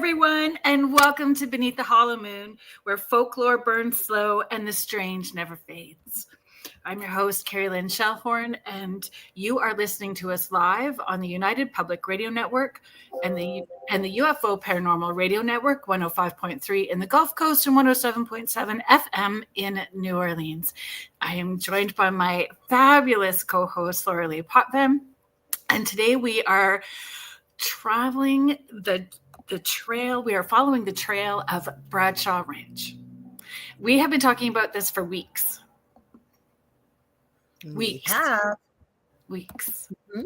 everyone, and welcome to Beneath the Hollow Moon, where folklore burns slow and the strange never fades. I'm your host, Kerrilynn Shellhorn, and you are listening to us live on the United Public Radio Network and the UFO Paranormal Radio Network, 105.3 in the Gulf Coast and 107.7 FM in New Orleans. I am joined by my fabulous co-host, Lorilei Potvin, and today we are traveling the trail. We are following the trail of Bradshaw Ranch. We have been talking about this for weeks. Weeks. Mm-hmm.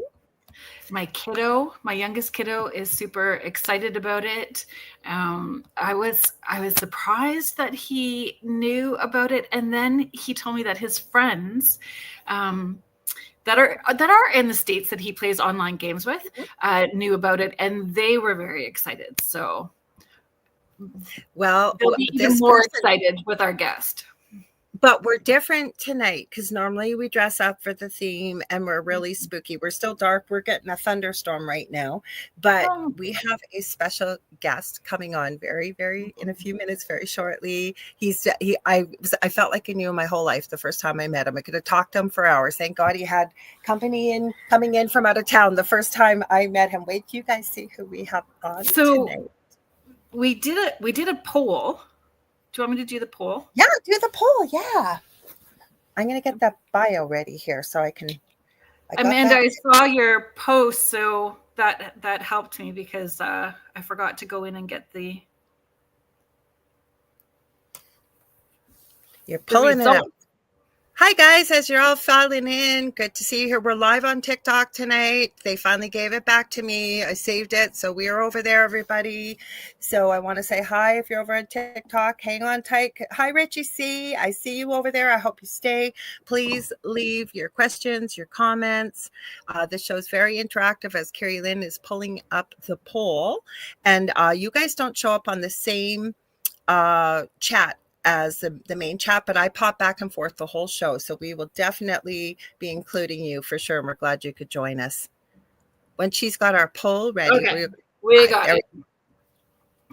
My youngest kiddo is super excited about it. I was surprised that he knew about it, and then he told me that his friends that are in the states that he plays online games with knew about it, and they were very excited. So, well, they'll be even more excited with our guest. But we're different tonight because normally we dress up for the theme and we're really spooky. We're still dark. We're getting a thunderstorm right now, but we have a special guest coming on very in a few minutes, very shortly. I felt like I knew him my whole life the first time I met him. I could have talked to him for hours. Thank God he had company coming in from out of town the first time I met him. Wait till you guys see who we have on tonight. We did a poll. Do you want me to do the poll? Yeah, do the poll. Yeah. I'm going to get that bio ready here so I can. Amanda, I saw your post, so that helped me because I forgot to go in and get the. You're pulling it up. Hi, guys. As you're all filing in, good to see you here. We're live on TikTok tonight. They finally gave it back to me. I saved it. So we are over there, everybody. So I want to say hi if you're over on TikTok. Hang on tight. Hi, Richie C. I see you over there. I hope you stay. Please leave your questions, your comments. This show is very interactive as Kerrilynn is pulling up the poll. And you guys don't show up on the same chat as the main chat, but I pop back and forth the whole show. So we will definitely be including you for sure. And we're glad you could join us. When she's got our poll ready. Okay. We got it.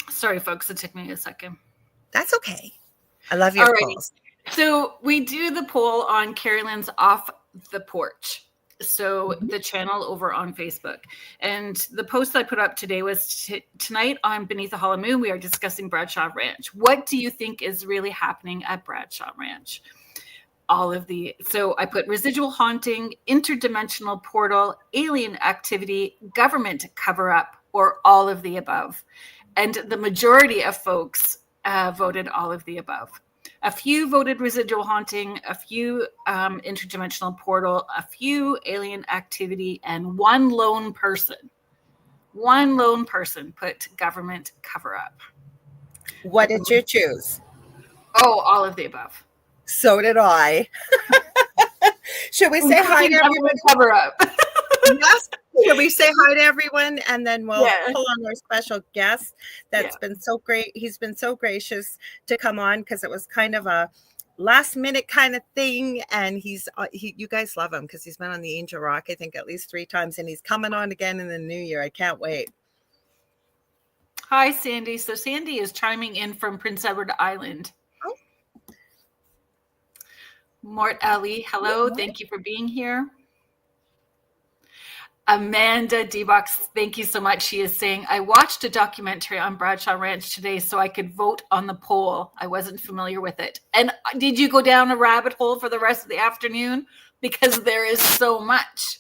Sorry, folks. It took me a second. That's okay. I love your polls. So we do the poll on Kerrilynn's Off the Porch. So the channel over on Facebook. And the post I put up today was tonight on Beneath the Hollow Moon, we are discussing Bradshaw Ranch. What do you think is really happening at Bradshaw Ranch? So I put residual haunting, interdimensional portal, alien activity, government cover-up, or all of the above. And the majority of folks voted all of the above. A few voted residual haunting, a few interdimensional portal, a few alien activity, and one lone person put government cover up. What did you choose? Oh, all of the above. So did I. Should we say hi to everyone? Cover up. Yes. Should we say hi to everyone and then we'll pull on our special guest that's been so great. He's been so gracious to come on because it was kind of a last minute kind of thing. And you guys love him because he's been on the Angel Rock, I think at least 3 times, and he's coming on again in the new year. I can't wait. Hi, Sandy. So Sandy is chiming in from Prince Edward Island. Oh. Mort Ali, hello. Thank you for being here. Amanda D-Box, thank you so much. She is saying, I watched a documentary on Bradshaw Ranch today so I could vote on the poll. I wasn't familiar with it. And did you go down a rabbit hole for the rest of the afternoon? Because there is so much.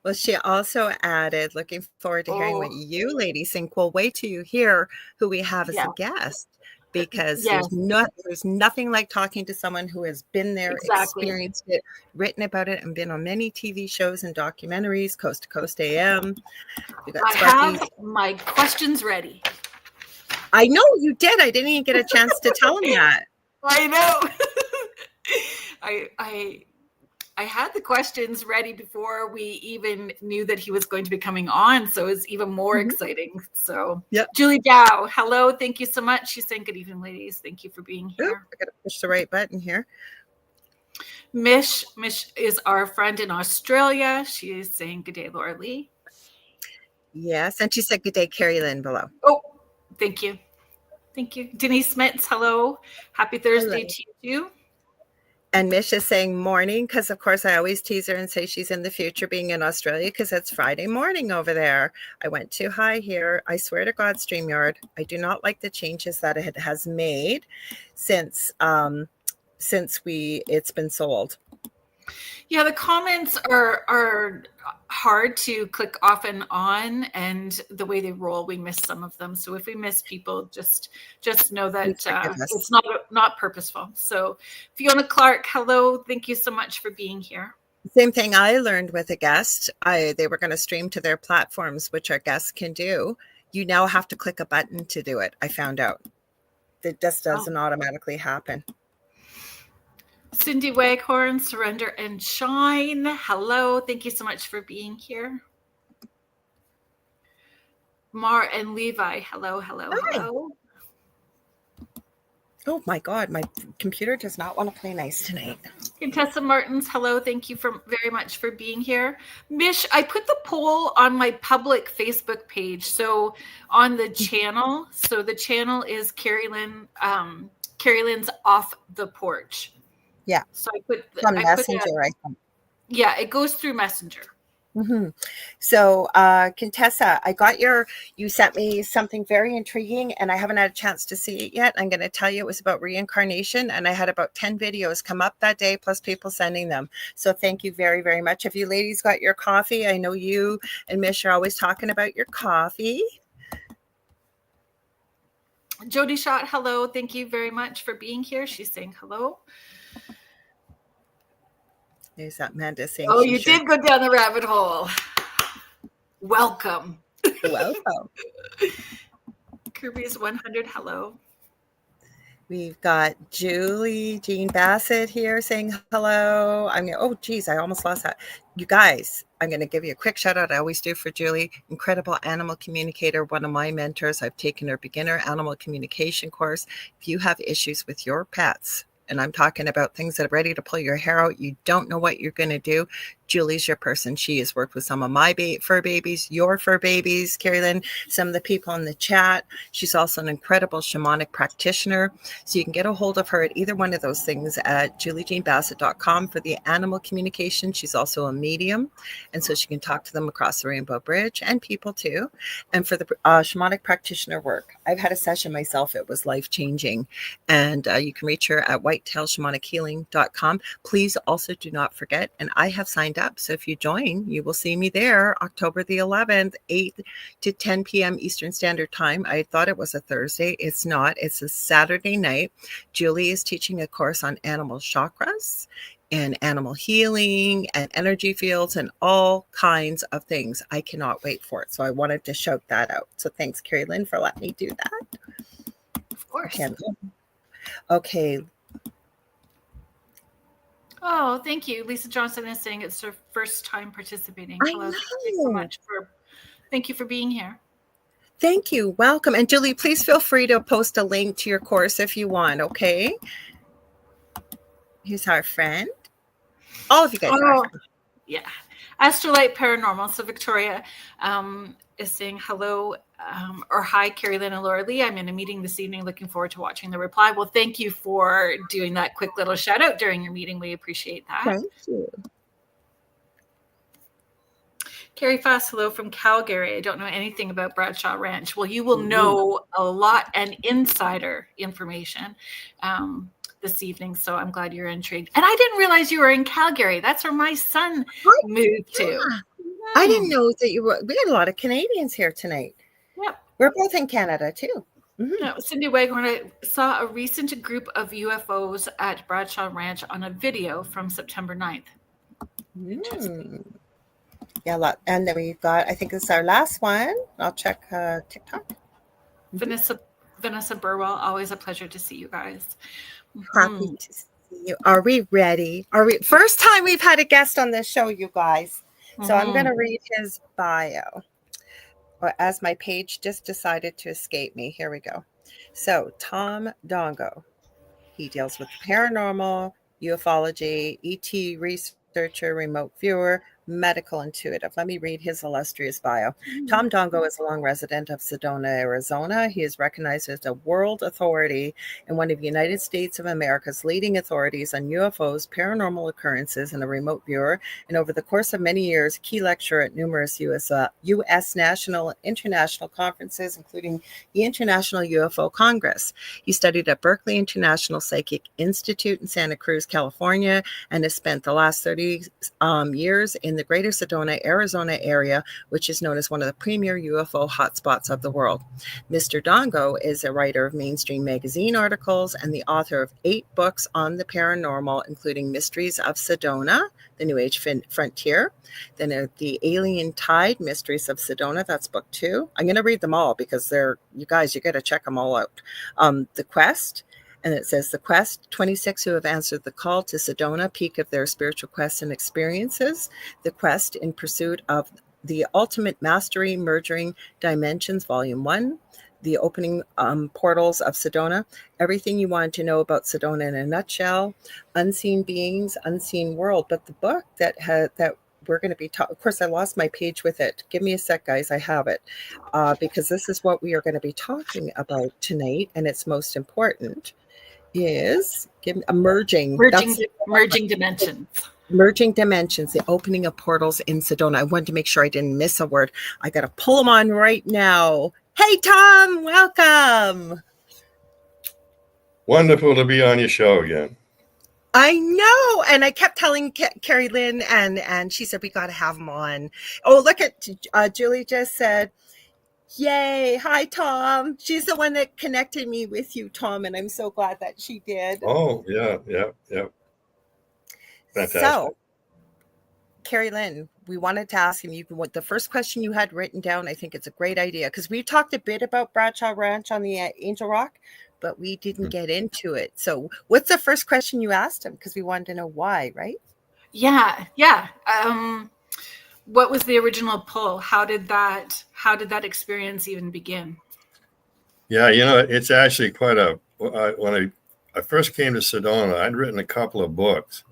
Well, she also added, looking forward to hearing what you ladies think. Well, wait till you hear who we have as a guest. Because there's nothing like talking to someone who has been there, experienced it, written about it, and been on many TV shows and documentaries, Coast to Coast AM. I have my questions ready. I know you did. I didn't even get a chance to tell him that. I know. I had the questions ready before we even knew that he was going to be coming on. So it's even more exciting. So Julie Dow, hello. Thank you so much. She's saying good evening, ladies. Thank you for being here. Ooh, I got to push the right button here. Mish is our friend in Australia. She is saying good day, Lorilei. Yes. And she said good day, Kerrilynn below. Oh, Thank you. Thank you. Denise Smits, hello. Happy Thursday to you. And Mish is saying morning because, of course, I always tease her and say she's in the future being in Australia because it's Friday morning over there. I went too high here. I swear to God, StreamYard, I do not like the changes that it has made since it's been sold. Yeah, the comments are hard to click off and on, and the way they roll, we miss some of them. So if we miss people, just know that it's not purposeful. So Fiona Clark, hello. Thank you so much for being here. Same thing I learned with a guest. They were going to stream to their platforms, which our guests can do. You now have to click a button to do it. I found out. It just doesn't automatically happen. Cindy Waghorn, Surrender and Shine. Hello. Thank you so much for being here. Mar and Levi. Hello. Hi. Oh my God, my computer does not want to play nice tonight. Contessa Martins, hello. Thank you very much for being here. Mish, I put the poll on my public Facebook page. So on the channel. So the channel is Kerrilynn, Kerrilynn's Off the Porch. Yeah. So I put from Messenger, I think. Yeah, it goes through Messenger. Mm-hmm. So, Contessa, you sent me something very intriguing and I haven't had a chance to see it yet. I'm going to tell you it was about reincarnation, and I had about 10 videos come up that day, plus people sending them. So thank you very, very much. Have you ladies got your coffee? I know you and Mish are always talking about your coffee. Jody Schott, hello. Thank you very much for being here. She's saying hello. There's that Amanda saying. Oh, you did go down the rabbit hole. Welcome. Welcome. Kirby's 100, hello. We've got Julie Jean Bassett here saying hello. Oh, geez, I almost lost that. You guys, I'm going to give you a quick shout out. I always do for Julie. Incredible animal communicator, one of my mentors. I've taken her beginner animal communication course. If you have issues with your pets, and I'm talking about things that are ready to pull your hair out, you don't know what you're going to do, Julie's your person. She has worked with some of my fur babies, your fur babies, Kerrilynn, some of the people in the chat. She's also an incredible shamanic practitioner. So you can get a hold of her at either one of those things at juliejeanbassett.com for the animal communication. She's also a medium, and so she can talk to them across the Rainbow Bridge and people too. And for the shamanic practitioner work, I've had a session myself. It was life-changing. And you can reach her at whitetailshamanichealing.com. Please also do not forget, and I have signed up, so if you join, you will see me there October the 11th, 8 to 10 p.m. Eastern Standard Time. I thought it was a Thursday. It's not. It's a Saturday night. Julie is teaching a course on animal chakras and animal healing and energy fields and all kinds of things. I cannot wait for it. So I wanted to shout that out. So thanks, Kerrilynn, for letting me do that. Of course. Okay. Oh, thank you. Lisa Johnson is saying it's her first time participating. Hello. Thank you so much thank you for being here. Thank you. Welcome. And Julie, please feel free to post a link to your course if you want. Okay. Here's our friend. All of you guys are our friends. Yeah. Astrolight Paranormal. So Victoria is saying hello or hi, Kerrilynn and Lorilei. I'm in a meeting this evening. Looking forward to watching the reply. Well, thank you for doing that quick little shout out during your meeting. We appreciate that. Thank you. Carrie Fass, hello from Calgary. I don't know anything about Bradshaw Ranch. Well, you will know a lot and insider information this evening, so I'm glad you're intrigued. And I didn't realize you were in Calgary. That's where my son moved to. I didn't know that you were. We had a lot of Canadians here tonight. Yep. We're both in Canada too. Mm-hmm. No, Cindy Waghorn, I saw a recent group of UFOs at Bradshaw Ranch on a video from September 9th. Yeah, a lot. And then we've got, I think this is our last one. I'll check TikTok. Vanessa Burwell, always a pleasure to see you guys. Happy to see you. Are we ready? First time we've had a guest on this show, you guys. So I'm going to read his bio. As my page just decided to escape me. Here we go. So Tom Dongo. He deals with paranormal, ufology, ET researcher, remote viewer, medical intuitive. Let me read his illustrious bio. Tom Dongo is a long resident of Sedona, Arizona. He is recognized as a world authority and one of the United States of America's leading authorities on UFOs, paranormal occurrences, and a remote viewer. And over the course of many years, key lecturer at numerous U.S. national and international conferences, including the International UFO Congress. He studied at Berkeley International Psychic Institute in Santa Cruz, California, and has spent the last 30 years in the greater Sedona, Arizona area, which is known as one of the premier UFO hotspots of the world. Mr. Dongo is a writer of mainstream magazine articles and the author of 8 books on the paranormal, including Mysteries of Sedona, The New Age Frontier, then The Alien Tide, Mysteries of Sedona, that's book 2. I'm going to read them all because you got to check them all out. The Quest, and it says The Quest, 26 who have answered the call to Sedona, peak of their spiritual quests and experiences. The Quest in Pursuit of the Ultimate Mastery, Merging Dimensions, Volume 1. The Opening Portals of Sedona, Everything You Want to Know About Sedona in a Nutshell, Unseen Beings, Unseen World. But the book that we're going to be talking, of course, I lost my page with it. Give me a sec, guys. I have it because this is what we are going to be talking about tonight, and it's most important. Is merging dimensions. Merging dimensions, the opening of portals in Sedona. I wanted to make sure I didn't miss a word. I got to pull them on right now. Hey, Tom, welcome. Wonderful to be on your show again. I know. And I kept telling Kerrilynn, and she said, we got to have him on. Oh, look at Julie just said, yay. Hi, Tom. She's the one that connected me with you, Tom, and I'm so glad that she did. Oh, yeah. Fantastic. So, Kerrilynn, we wanted to ask him, the first question you had written down, I think it's a great idea, because we talked a bit about Bradshaw Ranch on the Angel Rock, but we didn't get into it. So what's the first question you asked him? Because we wanted to know why, right? Yeah. What was the original pull? How did that experience even begin? Yeah, it's actually quite when I first came to Sedona, I'd written a couple of books,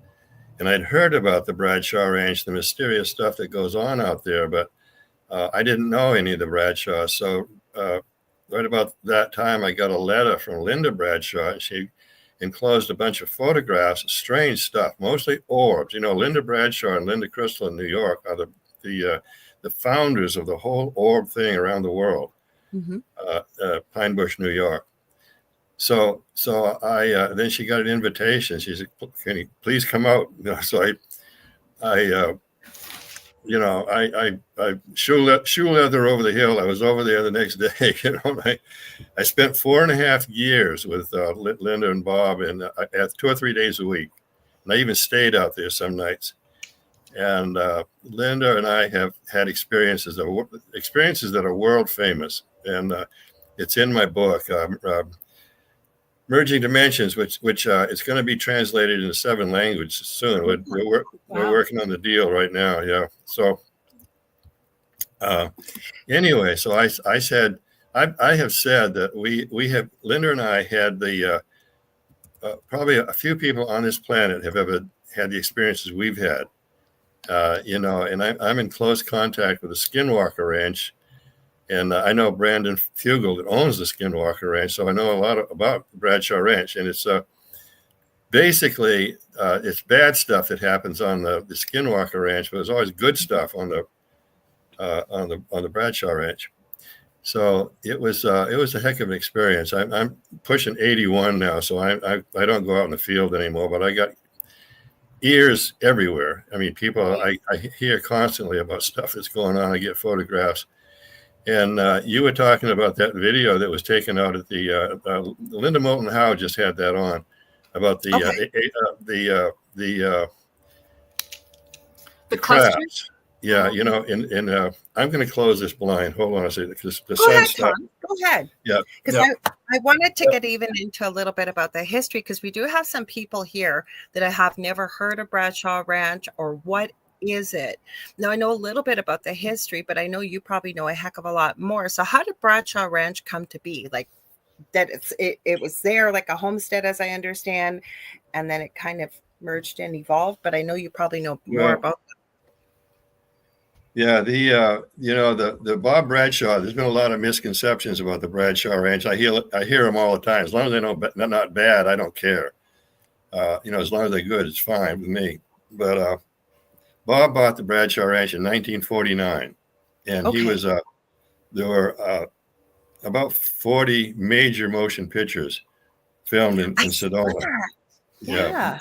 and I'd heard about the Bradshaw Ranch, the mysterious stuff that goes on out there, but I didn't know any of the Bradshaw. So right about that time, I got a letter from Linda Bradshaw. She enclosed a bunch of photographs, strange stuff, mostly orbs. Linda Bradshaw and Linda Crystal in New York are the founders of the whole orb thing around the world. Mm-hmm. Pine Bush, New York. So I then she got an invitation. She said, "Can you please come out?" So I shoe leather over the hill. I was over there the next day. I spent 4.5 years with Linda and Bob, and at 2 or 3 days a week. And I even stayed out there some nights. And Linda and I have had experiences that are world famous, and it's in my book, Merging Dimensions, which it's going to be translated into 7 languages soon. We're working on the deal right now. Yeah. So anyway, so I said I have said that we have, Linda and I had the probably a few people on this planet have ever had the experiences we've had. And I'm in close contact with the Skinwalker Ranch, and I know Brandon Fugel that owns the Skinwalker Ranch, so I know a lot about Bradshaw Ranch, and it's basically it's bad stuff that happens on the Skinwalker Ranch, but there's always good stuff on the Bradshaw Ranch. So it was a heck of an experience. I'm pushing 81 now, so I don't go out in the field anymore, but I got ears everywhere. I mean, people, I hear constantly about stuff that's going on. I get photographs. And you were talking about that video that was taken out at the Linda Moulton Howe just had that on about the crabs. Yeah, I'm going to close this blind. Hold on a second. Go ahead, Tom. Go ahead. Yeah. Because I wanted to get even into a little bit about the history, because we do have some people here that I have never heard of Bradshaw Ranch or what is it. Now, I know a little bit about the history, but I know you probably know a heck of a lot more. So how did Bradshaw Ranch come to be? Like that it was there like a homestead, as I understand, and then it kind of merged and evolved, but I know you probably know more about that. Yeah, the Bob Bradshaw. There's been a lot of misconceptions about the Bradshaw Ranch. I hear them all the time. As long as they know not bad, I don't care. As long as they're good, it's fine with me. But Bob bought the Bradshaw Ranch in 1949, and he was there were about 40 major motion pictures filmed in Sedona. Yeah.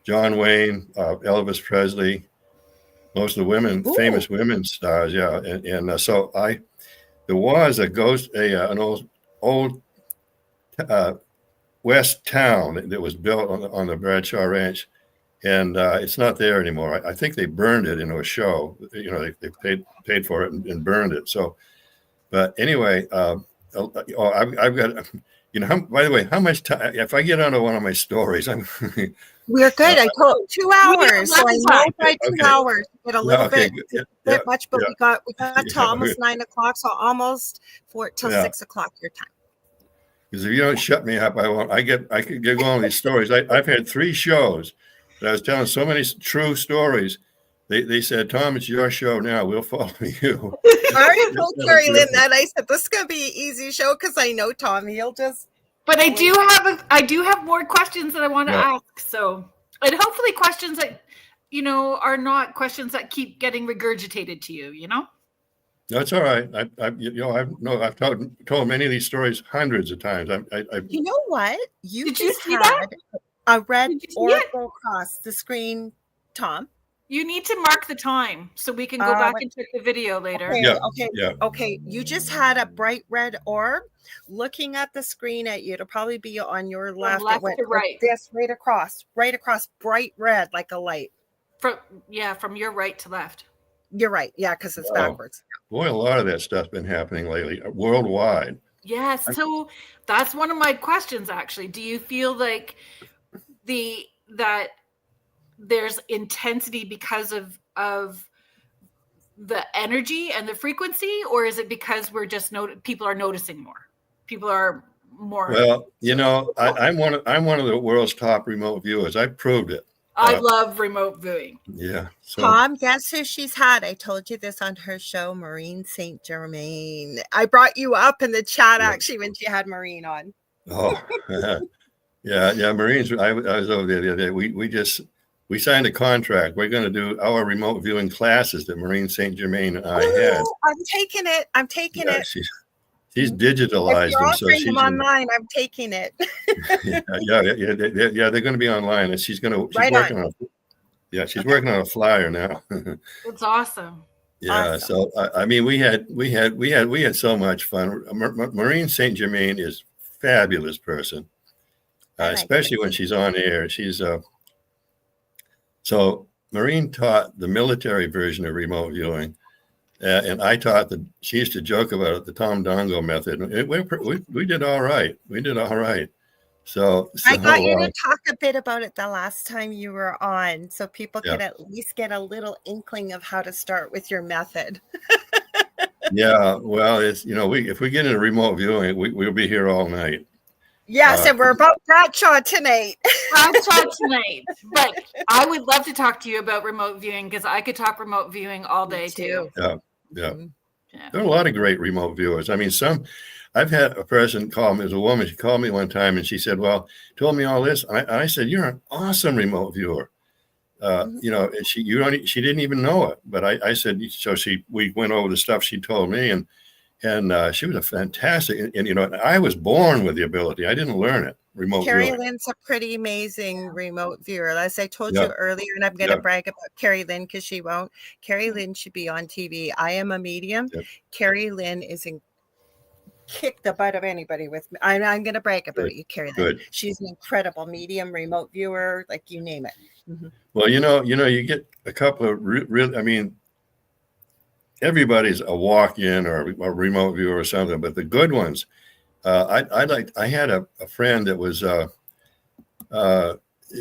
John Wayne, Elvis Presley, most of the famous women stars. Yeah. And so there was a ghost, an old West town that was built on the Bradshaw Ranch. And it's not there anymore. I think they burned it into a show. They paid for it and burned it. So, but anyway, I've got, by the way, how much time, if I get onto one of my stories, we're good. I told 2 hours. So I know by 2 hours, get a little bit much, but we got to almost 9 o'clock. So almost till 6 o'clock your time. Because if you don't shut me up, I won't. I could get going on these stories. I've had 3 shows that I was telling so many true stories. They said, Tom, it's your show now. We'll follow you. I already told Kerrilynn that. I said, this is going to be an easy show because I know Tom. He'll just. But I do have more questions that I want to ask. So, and hopefully questions that, are not questions that keep getting regurgitated to you, That's all right. I've told many of these stories hundreds of times. You know what? Did you see had that? A red orb go across the screen, Tom. You need to mark the time so we can go back and check the video later. Okay. You just had a bright red orb looking at the screen at you. It'll probably be on your left. Left to right. This right across, bright red like a light. From your right to left. You're right. Yeah, because it's backwards. Boy, a lot of that stuff's been happening lately, worldwide. Yes. So that's one of my questions, actually. Do you feel like that there's intensity because of the energy and the frequency, or is it because we're just people are noticing more? People are more. Well, I'm one of the world's top remote viewers. I proved it. I love remote viewing. Yeah. So. Tom, guess who she's had? I told you this on her show, Maureen St. Germain. I brought you up in the chat actually when she had Maureen on. Oh, yeah. Maureen's. I was over there the other day. We signed a contract. We're going to do our remote viewing classes that Maureen St. Germain and I had. I'm taking it. She's digitalized them. So she's online. I'm taking it. Yeah. They're going to be online, and she's working on. Yeah, she's working on a flyer now. That's awesome. Yeah. Awesome. So I mean, we had so much fun. Maureen St. Germain is a fabulous person, especially when she's on air. She's So Maureen taught the military version of remote viewing, and I taught she used to joke about it, the Tom Dongo method. We did all right. So I got you to talk a bit about it the last time you were on, so people could at least get a little inkling of how to start with your method. Yeah, well, it's if we get into remote viewing, we'll be here all night. Yes, and we're about Bradshaw tonight. But I would love to talk to you about remote viewing because I could talk remote viewing all day too. Yeah. There are a lot of great remote viewers. I mean, I've had a person call me, as a woman, she called me one time and she said, well, told me all this. I said, you're an awesome remote viewer. And she didn't even know it, but I said, so we went over the stuff she told me, and she was a fantastic, and I was born with the ability. I didn't learn it. Remote viewing. Kerrilynn's a pretty amazing remote viewer. As I told you earlier, and I'm going to brag about Kerrilynn because she won't. Kerrilynn should be on TV. I am a medium. Kerrilynn kick the butt of anybody with me. I'm going to brag about you, Kerrilynn. Good. She's an incredible medium, remote viewer, like you name it. Mm-hmm. Well, you get a couple of real. I mean, everybody's a walk-in or a remote viewer or something, but the good ones. I had a friend that was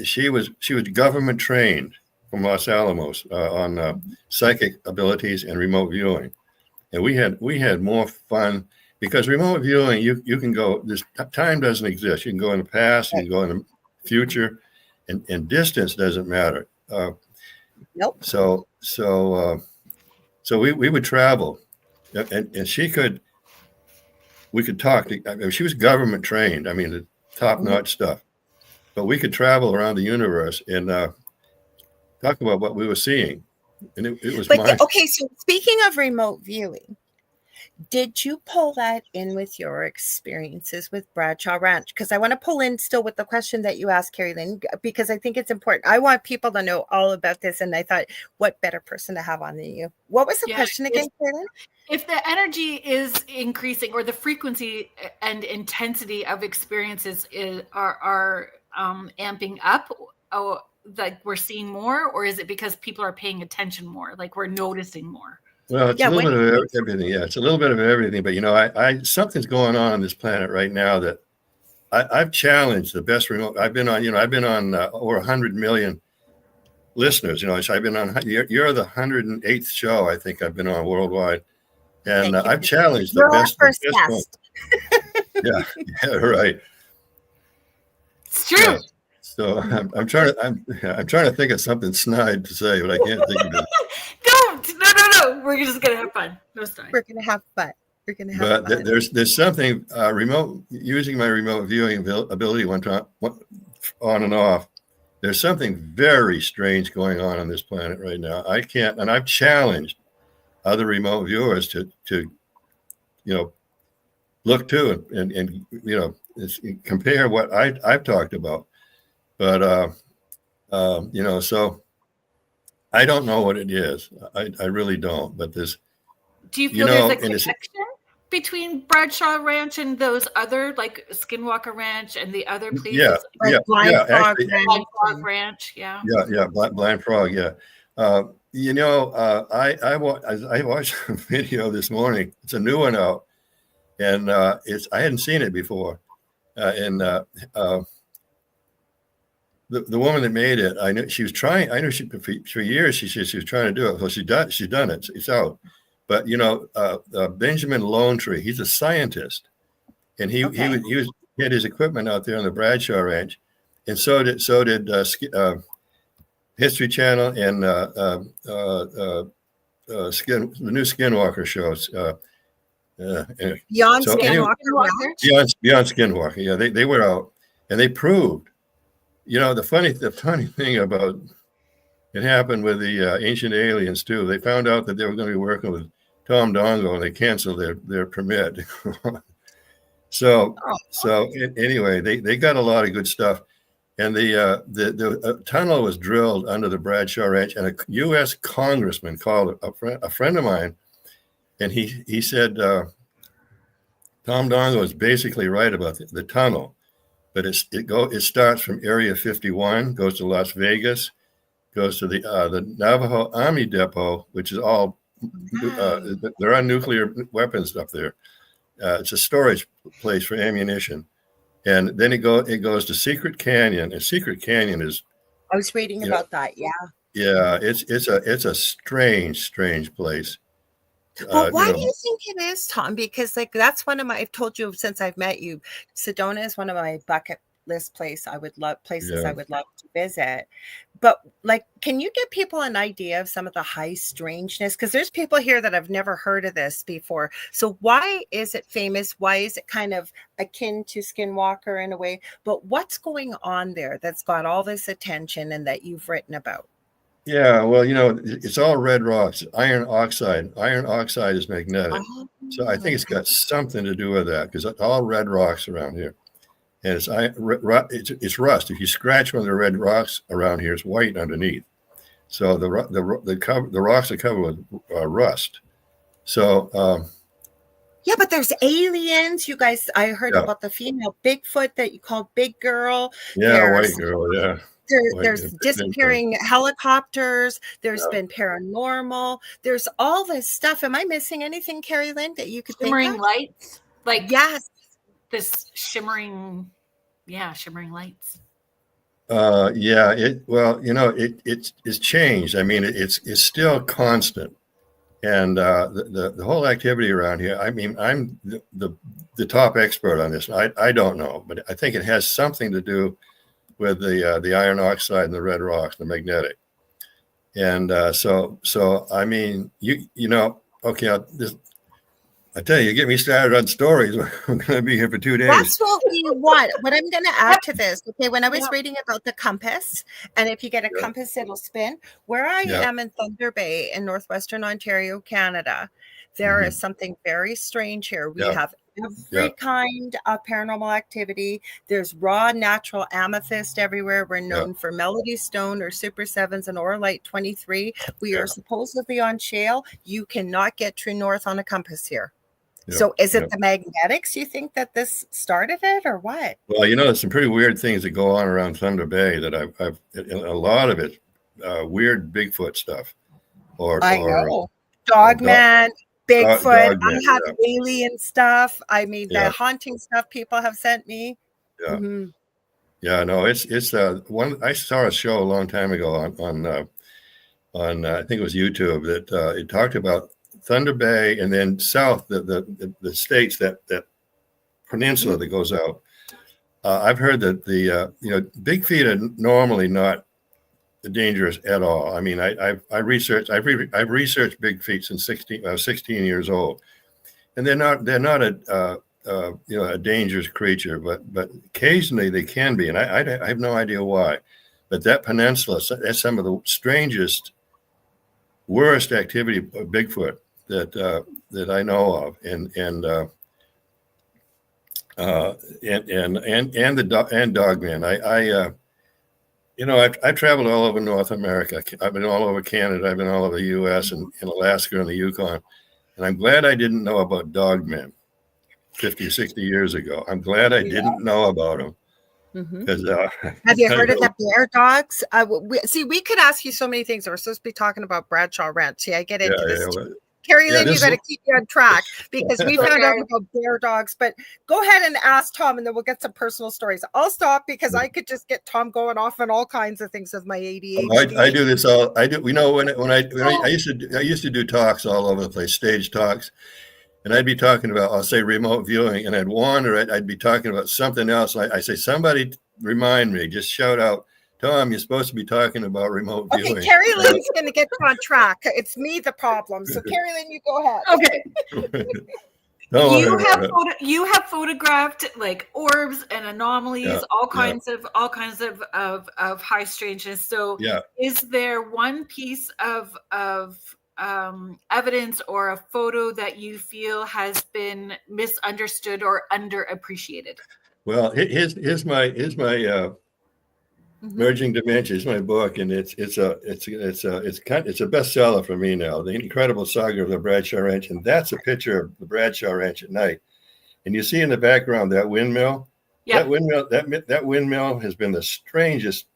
she was government trained from Los Alamos on psychic abilities and remote viewing, and we had more fun because remote viewing you can go. This time doesn't exist. You can go in the past, you can go in the future, and distance doesn't matter. Nope. So So we would travel, and we could talk. I mean, she was government trained. I mean, the top-notch stuff. But we could travel around the universe and talk about what we were seeing. And it was okay, so speaking of remote viewing, did you pull that in with your experiences with Bradshaw Ranch? Because I want to pull in still with the question that you asked, Kerrilynn, because I think it's important. I want people to know all about this. And I thought, what better person to have on than you? What was the question again, Kerrilynn? If the energy is increasing, or the frequency and intensity of experiences are amping up, like we're seeing more, or is it because people are paying attention more, like we're noticing more? Well, it's a little bit of everything. Yeah, it's a little bit of everything. But, I something's going on this planet right now that I've challenged the best remote. I've been on over 100 million listeners. So I've been on, you're the 108th show I think I've been on worldwide. And I've challenged the best. First guest. Yeah, right. It's true. Yeah. So I'm trying to think of something snide to say, but I can't think of it. No. We're just gonna have fun. No story. We're gonna have fun. But there's something using my remote viewing ability on and off. There's something very strange going on this planet right now. I can't, and I've challenged other remote viewers to look to and compare what I've talked about. But so I don't know what it is. I really don't. But there's. Do you feel there's a connection between Bradshaw Ranch and those other, like Skinwalker Ranch and the other places? Blind Frog Ranch. Yeah. Blind Frog. Yeah. I watched a video this morning. It's a new one out, and I hadn't seen it before, and the woman that made it, I knew she was trying. I knew for years she said she was trying to do it. Well, she's done it. It's out. But Benjamin Lone Tree, he's a scientist, and he had his equipment out there on the Bradshaw Ranch, and so did History Channel and the new Skinwalker shows. Beyond Skinwalker. Beyond Skinwalker. Yeah, they were out, and they proved. The funny thing about it happened with the ancient aliens too. They found out that they were going to be working with Tom Dongo, and they canceled their permit. Anyway, they got a lot of good stuff, and the tunnel was drilled under the Bradshaw Ranch, and a U.S. congressman called a friend of mine, and he said Tom Dongo is basically right about the tunnel. But it starts from Area 51, goes to Las Vegas, goes to the Navajo Army Depot, which is all there are nuclear weapons up there. It's a storage place for ammunition, and then it goes to Secret Canyon. And Secret Canyon is. I was reading about that. Yeah. Yeah, it's a strange place. Well, why do you think it is, Tom? Because that's one of my. I've told you since I've met you, Sedona is one of my bucket list places I would love to visit. But can you give people an idea of some of the high strangeness? Because there's people here that have never heard of this before. So why is it famous? Why is it kind of akin to Skinwalker in a way? But what's going on there that's got all this attention and that you've written about? Yeah, well, it's all red rocks, iron oxide. Iron oxide is magnetic. So I think it's got something to do with that, because it's all red rocks around here. And it's rust. If you scratch one of the red rocks around here, it's white underneath. So the rocks are covered with rust. So yeah, but there's aliens. You guys, I heard about the female Bigfoot that you called Big Girl. Yeah, white girl. Yeah. There's disappearing helicopters. There's been paranormal. There's all this stuff. Am I missing anything, Kerrilynn, that you could shimmering think of? Lights? Yes. This shimmering lights. It's changed. I mean, it's still constant. And the whole activity around here, I mean, I'm the top expert on this. I don't know, but I think it has something to do with the iron oxide and the red rocks, the magnetic. And so I mean, okay, I tell you, get me started on stories. I'm going to be here for 2 days. That's what we want. What I'm going to add to this, okay, when I was reading about the compass, and if you get a compass, it'll spin. Where I am in Thunder Bay in northwestern Ontario, Canada, there is something very strange here. We have every kind of paranormal activity. There's raw natural amethyst everywhere. We're known for Melody Stone or Super Sevens and Orlite 23. We are supposedly on shale. You cannot get true north on a compass here. So is it the magnetics, you think, that this started it, or what? Well, there's some pretty weird things that go on around Thunder Bay that I've a lot of it, weird Bigfoot stuff. I know. Dogman, Bigfoot. I have alien stuff. I mean, the haunting stuff people have sent me. Yeah. Yeah, no, it's one. I saw a show a long time ago on I think it was YouTube that it talked about Thunder Bay, and then south, the states, that peninsula that goes out. I've heard that the big feet are normally not dangerous at all. I mean, I've researched big feet since 16 years old, and they're not a dangerous creature, but occasionally they can be, and I have no idea why. But that peninsula, that's some of the strangest, worst activity of Bigfoot that I know of, and Dogman. I've traveled all over North America. I've been all over Canada. I've been all over the U.S. and in Alaska and the Yukon, and I'm glad I didn't know about Dogman 50, 60 years ago. I'm glad I didn't know about them. Have you heard of the bear dogs? We could ask you so many things. We're supposed to be talking about Bradshaw Ranch. See, I get into this. Kerrilynn, you got to keep you on track because we found out about bear dogs. But go ahead and ask Tom, and then we'll get some personal stories. I'll stop because I could just get Tom going off on all kinds of things with my ADHD. I do this all. I do. When I used to do talks all over the place, stage talks, and I'd be talking about, I'll say remote viewing, and I'd wander. I'd be talking about something else. I say, somebody remind me. Just shout out, Tom, you're supposed to be talking about remote viewing. Okay, Kerrilynn's going to get you on track. It's me the problem. So Kerrilynn, you go ahead. Okay. You have photographed like orbs and anomalies, all kinds of high strangeness. So is there one piece of evidence or a photo that you feel has been misunderstood or underappreciated? Well, here's my Merging Dimensions, my book, and it's a bestseller for me now. The Incredible Saga of the Bradshaw Ranch, and that's a picture of the Bradshaw Ranch at night. And you see in the background that windmill. Yeah. That windmill has been the strangest.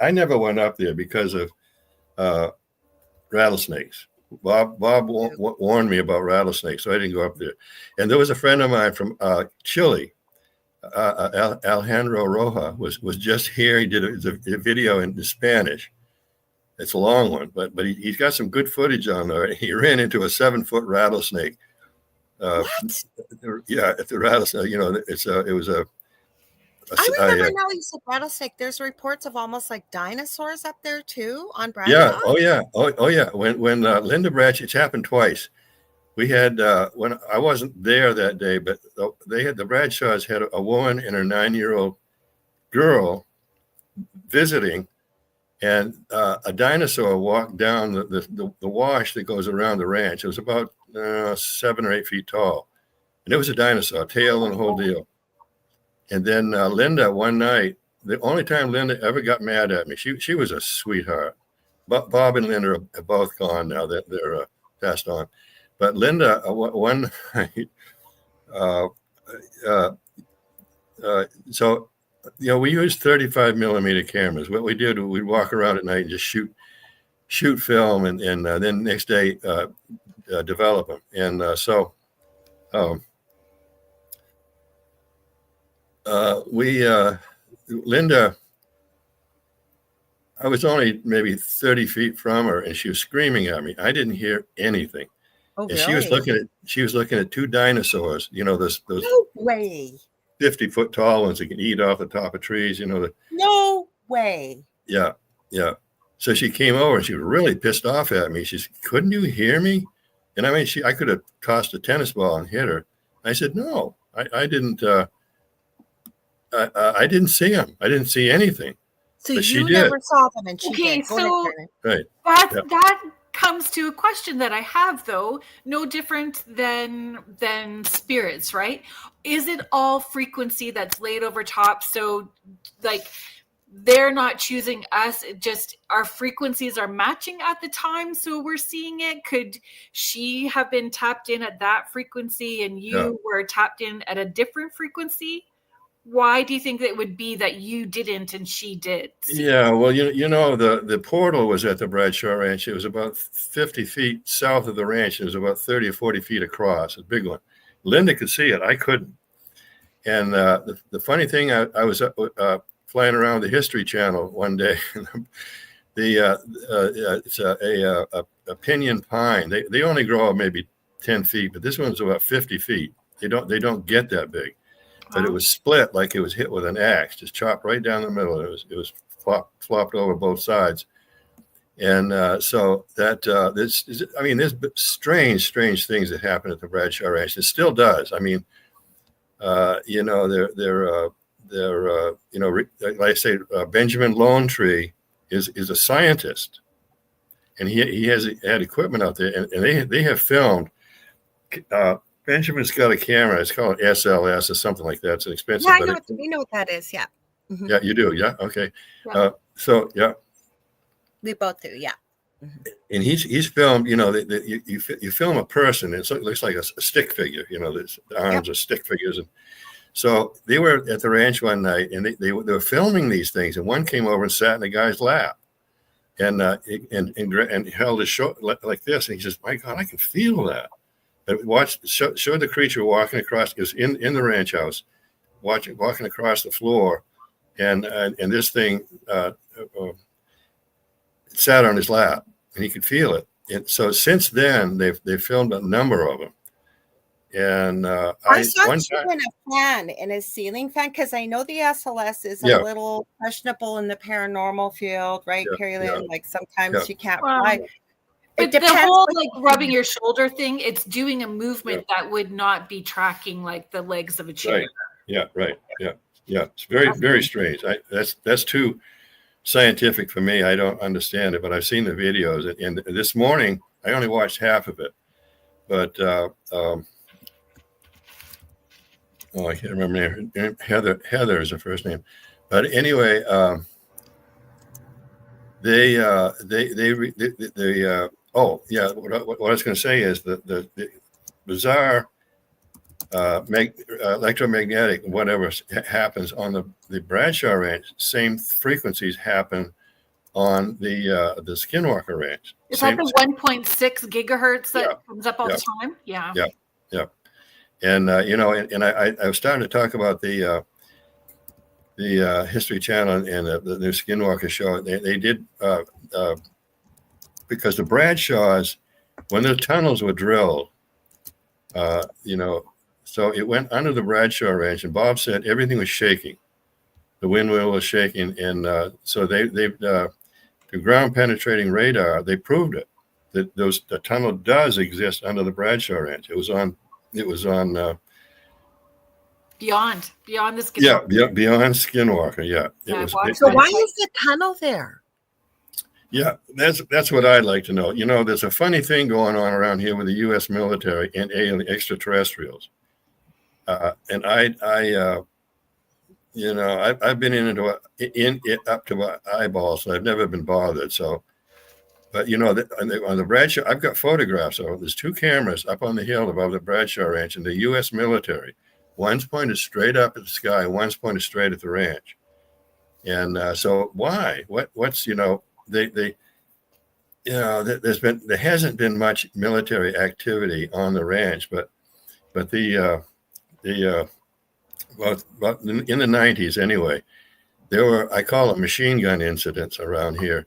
I never went up there because of rattlesnakes. Bob warned me about rattlesnakes, so I didn't go up there. And there was a friend of mine from Chile. Alejandro Roja was just here. He did a video in Spanish. It's a long one, but he's got some good footage on there. He ran into a 7-foot rattlesnake. At the rattlesnake. It was a. I remember now you said rattlesnake. There's reports of almost like dinosaurs up there too on Bradshaw. Oh yeah. When Linda Bradshaw, it's happened twice. We had when I wasn't there that day, but the Bradshaws had a woman and her 9-year-old girl visiting, and a dinosaur walked down the wash that goes around the ranch. It was about 7 or 8 feet tall, and it was a dinosaur, tail and the whole deal. And then Linda, one night, the only time Linda ever got mad at me, she was a sweetheart. Bob and Linda are both gone now; they're passed on. But Linda, one night, so we used 35 millimeter cameras. What we did, we'd walk around at night and just shoot film, and then next day develop them. And Linda, I was only maybe 30 feet from her, and she was screaming at me. I didn't hear anything. Oh, and really? she was looking at 2 dinosaurs, those no way 50-foot tall ones that can eat off the top of trees, no way. Yeah. So she came over and she was really pissed off at me. She said, couldn't you hear me? And I mean, I could have tossed a tennis ball and hit her. I said, no, I didn't. I didn't see him. I didn't see anything. So but you never saw them, and she Okay, did. Go so ahead, Kerrilynn. Right. that comes to a question that I have, though. No different than spirits, right? Is it all frequency that's laid over top? So, like, they're not choosing us, it just our frequencies are matching at the time, so we're seeing it. Could she have been tapped in at that frequency and you were tapped in at a different frequency? Why do you think that it would be that you didn't and she did? Yeah, well, you know, the portal was at the Bradshaw Ranch. It was about 50 feet south of the ranch. It was about 30 or 40 feet across, a big one. Linda could see it. I couldn't. And the funny thing, I was flying around the History Channel one day. It's a pinyon pine. They only grow maybe 10 feet, but this one's about 50 feet. They don't get that big. But it was split like it was hit with an axe, just chopped right down the middle. It was flopped over both sides. And so that there's strange things that happen at the Bradshaw Ranch. It still does. I mean, you know, you know, like I say, Benjamin Lone Tree is a scientist, and he had equipment out there, and they have filmed. Benjamin's got a camera. It's called SLS or something like that. It's an expensive. Yeah, we know what that is. Yeah. Mm-hmm. Yeah, you do. Yeah. Okay. Yeah. So yeah. We both do. Yeah. Mm-hmm. And he's filmed. You know, you film a person. It looks like a stick figure. You know, the arms are stick figures, and so they were at the ranch one night, and they were filming these things. And one came over and sat in the guy's lap, and held his shoulder like this. And he says, "My God, I can feel that." Showed the creature walking across. It was in the ranch house, walking across the floor, and this thing sat on his lap, and he could feel it. And so since then, they've filmed a number of them. And I saw you in a fan, in a ceiling fan, because I know the SLS is a little questionable in the paranormal field, right, Kerrilynn? Like sometimes you can't fly. But the whole like rubbing your shoulder thing, it's doing a movement that would not be tracking like the legs of a chair. Right. Yeah. Right. Yeah. Yeah. It's very strange. That's too scientific for me. I don't understand it, but I've seen the videos. And this morning, I only watched half of it. But I can't remember her name. Heather is her first name. But anyway, what I was going to say is the bizarre electromagnetic whatever happens on the Bradshaw Ranch, same frequencies happen on the Skinwalker Ranch. Is that the 1.6 gigahertz that comes up all the time? Yeah. Yeah. And you know, and I was starting to talk about the History Channel and the new Skinwalker show. They did because the Bradshaws, when the tunnels were drilled, you know, so it went under the Bradshaw Ranch, and Bob said everything was shaking. The windmill was shaking, and so the ground penetrating radar, they proved it that the tunnel does exist under the Bradshaw Ranch. It was on beyond the Skinwalker. Yeah, beyond Skinwalker. Yeah. So why is the tunnel there? Yeah, that's what I'd like to know. You know, there's a funny thing going on around here with the U.S. military and alien extraterrestrials. And you know, I've been in it up to my eyeballs, and I've never been bothered. So, but you know, on the Bradshaw, I've got photographs. So there's two cameras up on the hill above the Bradshaw Ranch, and the U.S. military. One's pointed straight up at the sky, one's pointed straight at the ranch. And so why? What's you know? They you know, there hasn't been much military activity on the ranch, but in the 90s anyway, there were, I call it machine gun incidents around here.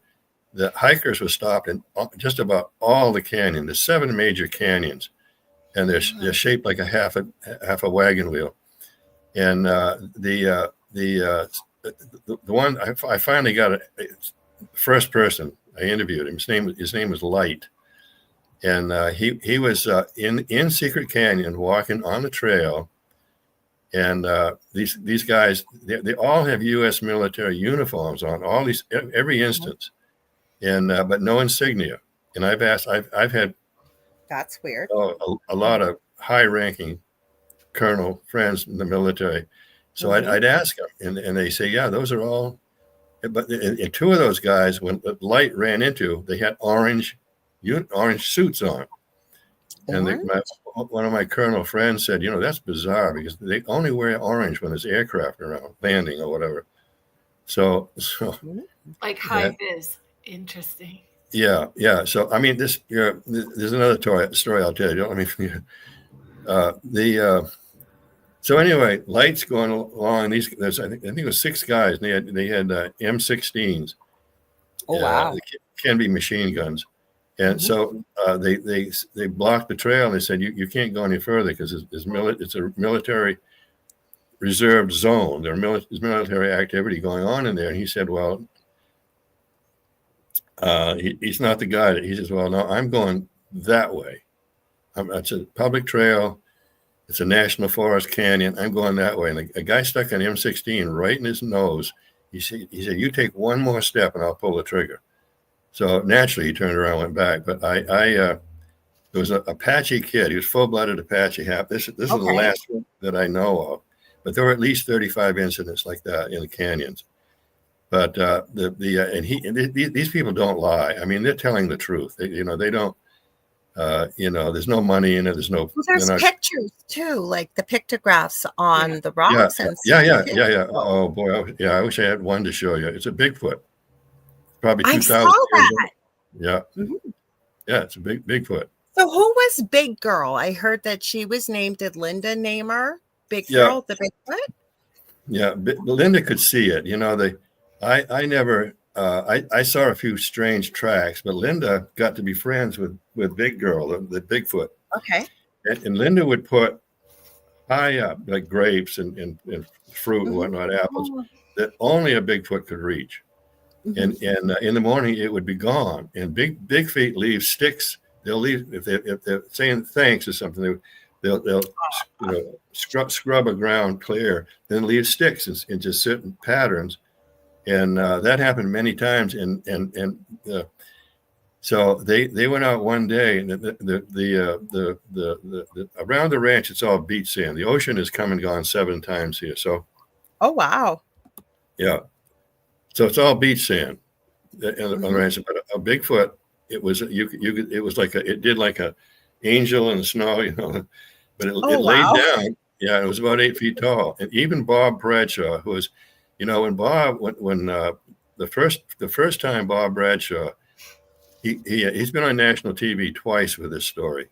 The hikers were stopped in just about all the canyon. There's 7 major canyons, and they're shaped like a half a wagon wheel. And the one I finally got first person I interviewed him. His name was Light, and he was in Secret Canyon walking on the trail. And these guys, they all have U.S. military uniforms on, every instance, and but no insignia. And I've had That's weird. a lot of high-ranking colonel friends in the military, so I'd ask them, and they say, yeah, those are all. But in two of those guys, when Light ran into, they had orange suits on. And one of my colonel friends said, that's bizarre because they only wear orange when there's aircraft around, landing or whatever. So like high vis. Interesting. Yeah. So I mean, there's another story I'll tell you. So anyway, Light's going along. I think it was 6 guys, and they had M16s. Oh wow! They can be machine guns. And so they blocked the trail, and they said, you can't go any further because it's a military reserved zone. There's military activity going on in there. And he said, well, he's not the guy. He says, well, no, I'm going that way. It's a public trail. It's a national forest canyon. I'm going that way. And a guy stuck an M16 right in his nose. He said, you take one more step and I'll pull the trigger. So naturally, he turned around and went back. But there was an Apache kid. He was full-blooded Apache. This is the last one that I know of. But there were at least 35 incidents like that in the canyons. But these people don't lie. I mean, they're telling the truth. They don't. There's no money in it. There's no. Well, there's pictures too, like the pictographs on the rocks. Yeah. Oh boy, I wish I had one to show you. It's a Bigfoot. Probably 2,000 I saw that. Yeah. Yeah, it's a Bigfoot. So who was Big Girl? I heard that she was named. Did Linda name her Big Girl, the Bigfoot? Yeah, Linda could see it. I never. I saw a few strange tracks, but Linda got to be friends with Big Girl, the Bigfoot. Okay. And Linda would put high up, like grapes and fruit and whatnot, apples, that only a Bigfoot could reach. And in the morning it would be gone. And big feet leave sticks. They'll leave if they're saying thanks or something. They'll scrub a ground clear, then leave sticks in just certain patterns. And that happened many times. So they went out one day, and the around the ranch it's all beach sand. The ocean has come and gone 7 times here. So. Oh wow. Yeah. So it's all beach sand on the ranch. But a Bigfoot, it was it did like a angel in the snow, but it laid down. Yeah, it was about 8 feet tall. And even Bob Bradshaw, who was, when the first time Bob Bradshaw, he's been on national TV twice with this story,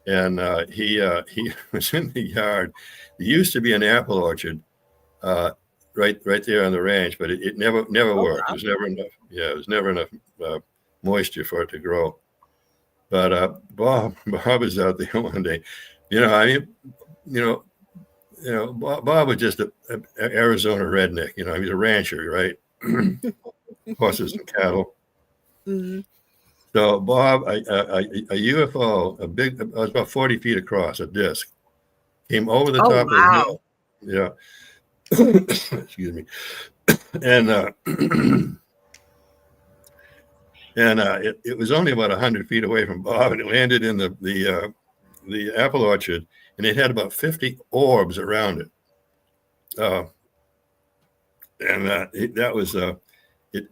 and he was in the yard. There used to be an apple orchard. Right there on the ranch, but it never worked. Wow. It was never enough. Yeah, it was never enough moisture for it to grow. But Bob was out there one day. Bob was just an Arizona redneck. He was a rancher, right? Horses and cattle. Mm-hmm. So Bob, a UFO, it was about 40 feet across, a disc, came over the top of the hill. Yeah. Excuse me. And it was only about 100 feet away from Bob, and it landed in the apple orchard, and it had about 50 orbs around it. That was it.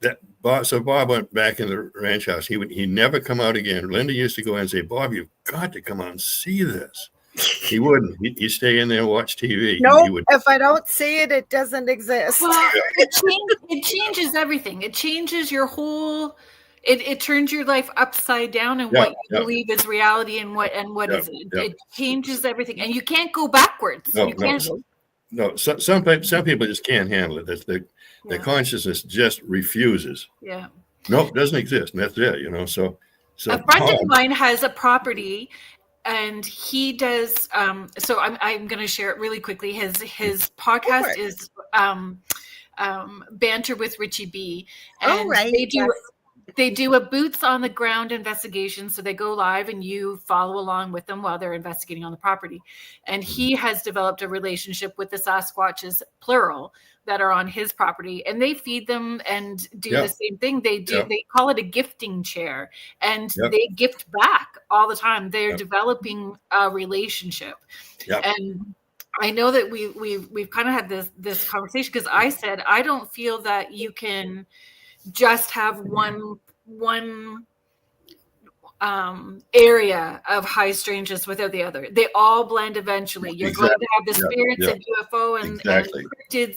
That Bob. So Bob went back in the ranch house. He never come out again. Linda used to go in and say, "Bob, you've got to come out and see this." He wouldn't. He'd stay in there and watch TV. No, if I don't see it, it doesn't exist. Well, it changes everything. It changes your whole. It turns your life upside down, and what you believe is reality, and what isn't. It changes everything, and you can't go backwards. No. Some people just can't handle it. Their consciousness just refuses. Yeah. Nope, doesn't exist, and that's it. So a friend of mine has a property. And he does. So I'm going to share it really quickly. His podcast is Banter with Richie B, Oh, and right. they do a boots on the ground investigation. So they go live and you follow along with them while they're investigating on the property. And he has developed a relationship with the Sasquatches, plural, that are on his property, and they feed them and do the same thing. They call it a gifting chair, and they gift back all the time. They're developing a relationship. And I know that we've kind of had this conversation, because I said I don't feel that you can just have one area of high strangeness without the other. They all blend eventually. You're going to have the spirits and UFO and cryptids.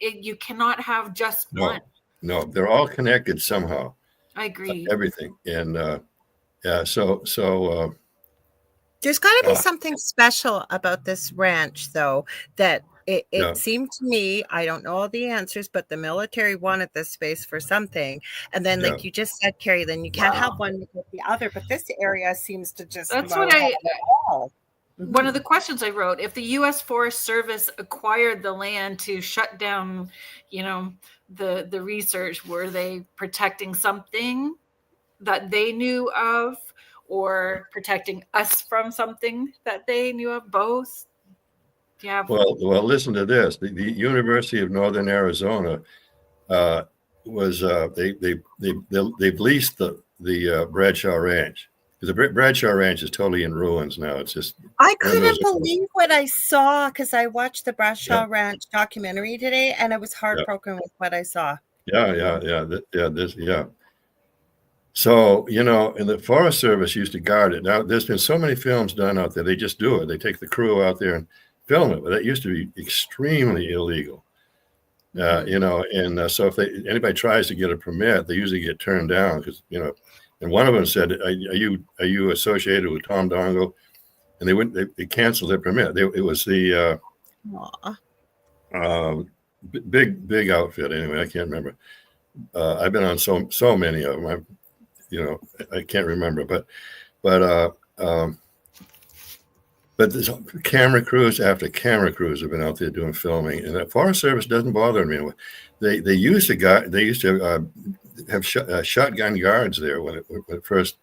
You cannot have just one. No, they're all connected somehow. I agree. Everything. And so there's got to be something special about this ranch, though, that it seemed to me, I don't know all the answers, but the military wanted this space for something. And then, like you just said, Kerrilynn, you can't have one without the other. But this area seems to just... That's what one of the questions I wrote, if the U.S. Forest Service acquired the land to shut down, the research, were they protecting something that they knew of, or protecting us from something that they knew of? Both? Yeah. Well, listen to this. The University of Northern Arizona was they've leased the Bradshaw Ranch, because the Bradshaw Ranch is totally in ruins now. It's just... I couldn't believe what I saw, because I watched the Bradshaw Ranch documentary today, and I was heartbroken with what I saw. So, and the Forest Service used to guard it. Now, there's been so many films done out there. They just do it. They take the crew out there and film it, but that used to be extremely illegal. And so if anybody tries to get a permit, they usually get turned down, because, and one of them said, are you associated with Tom Dongo? And they canceled their permit. It was the big outfit. Anyway, I can't remember. I've been on so many of them. I can't remember, but there's camera crews after camera crews have been out there doing filming, and the Forest Service doesn't bother me. They used to have shotgun guards there when the U.S.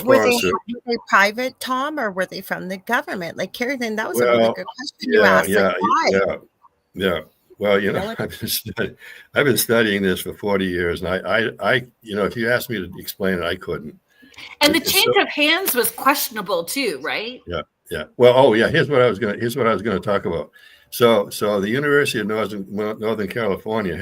Forest Service. Were they private, Tom, or were they from the government? Like, Kerrilynn, that was a really good question you asked. Yeah. Well, I've been studying this for 40 years, and I if you asked me to explain it, I couldn't. And the change of hands was questionable too, right? Yeah. Well, here's what I was going to talk about. So the University of Northern California I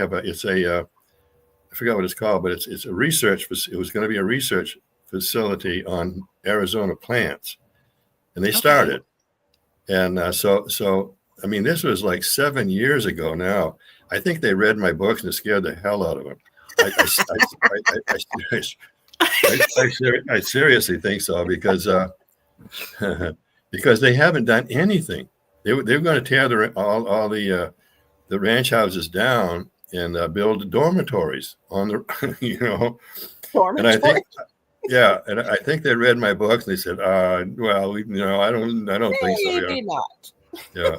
forgot what it's called, but it's a research. It was going to be a research facility on Arizona plants, and they started. And so I mean, this was like 7 years ago now. I think they read my books and it scared the hell out of them. I seriously think so, because they haven't done anything. They were going to tear all the ranch houses down and build dormitories on the Dormitories. And I think they read my books and they said, I don't think so. Maybe not. Yeah.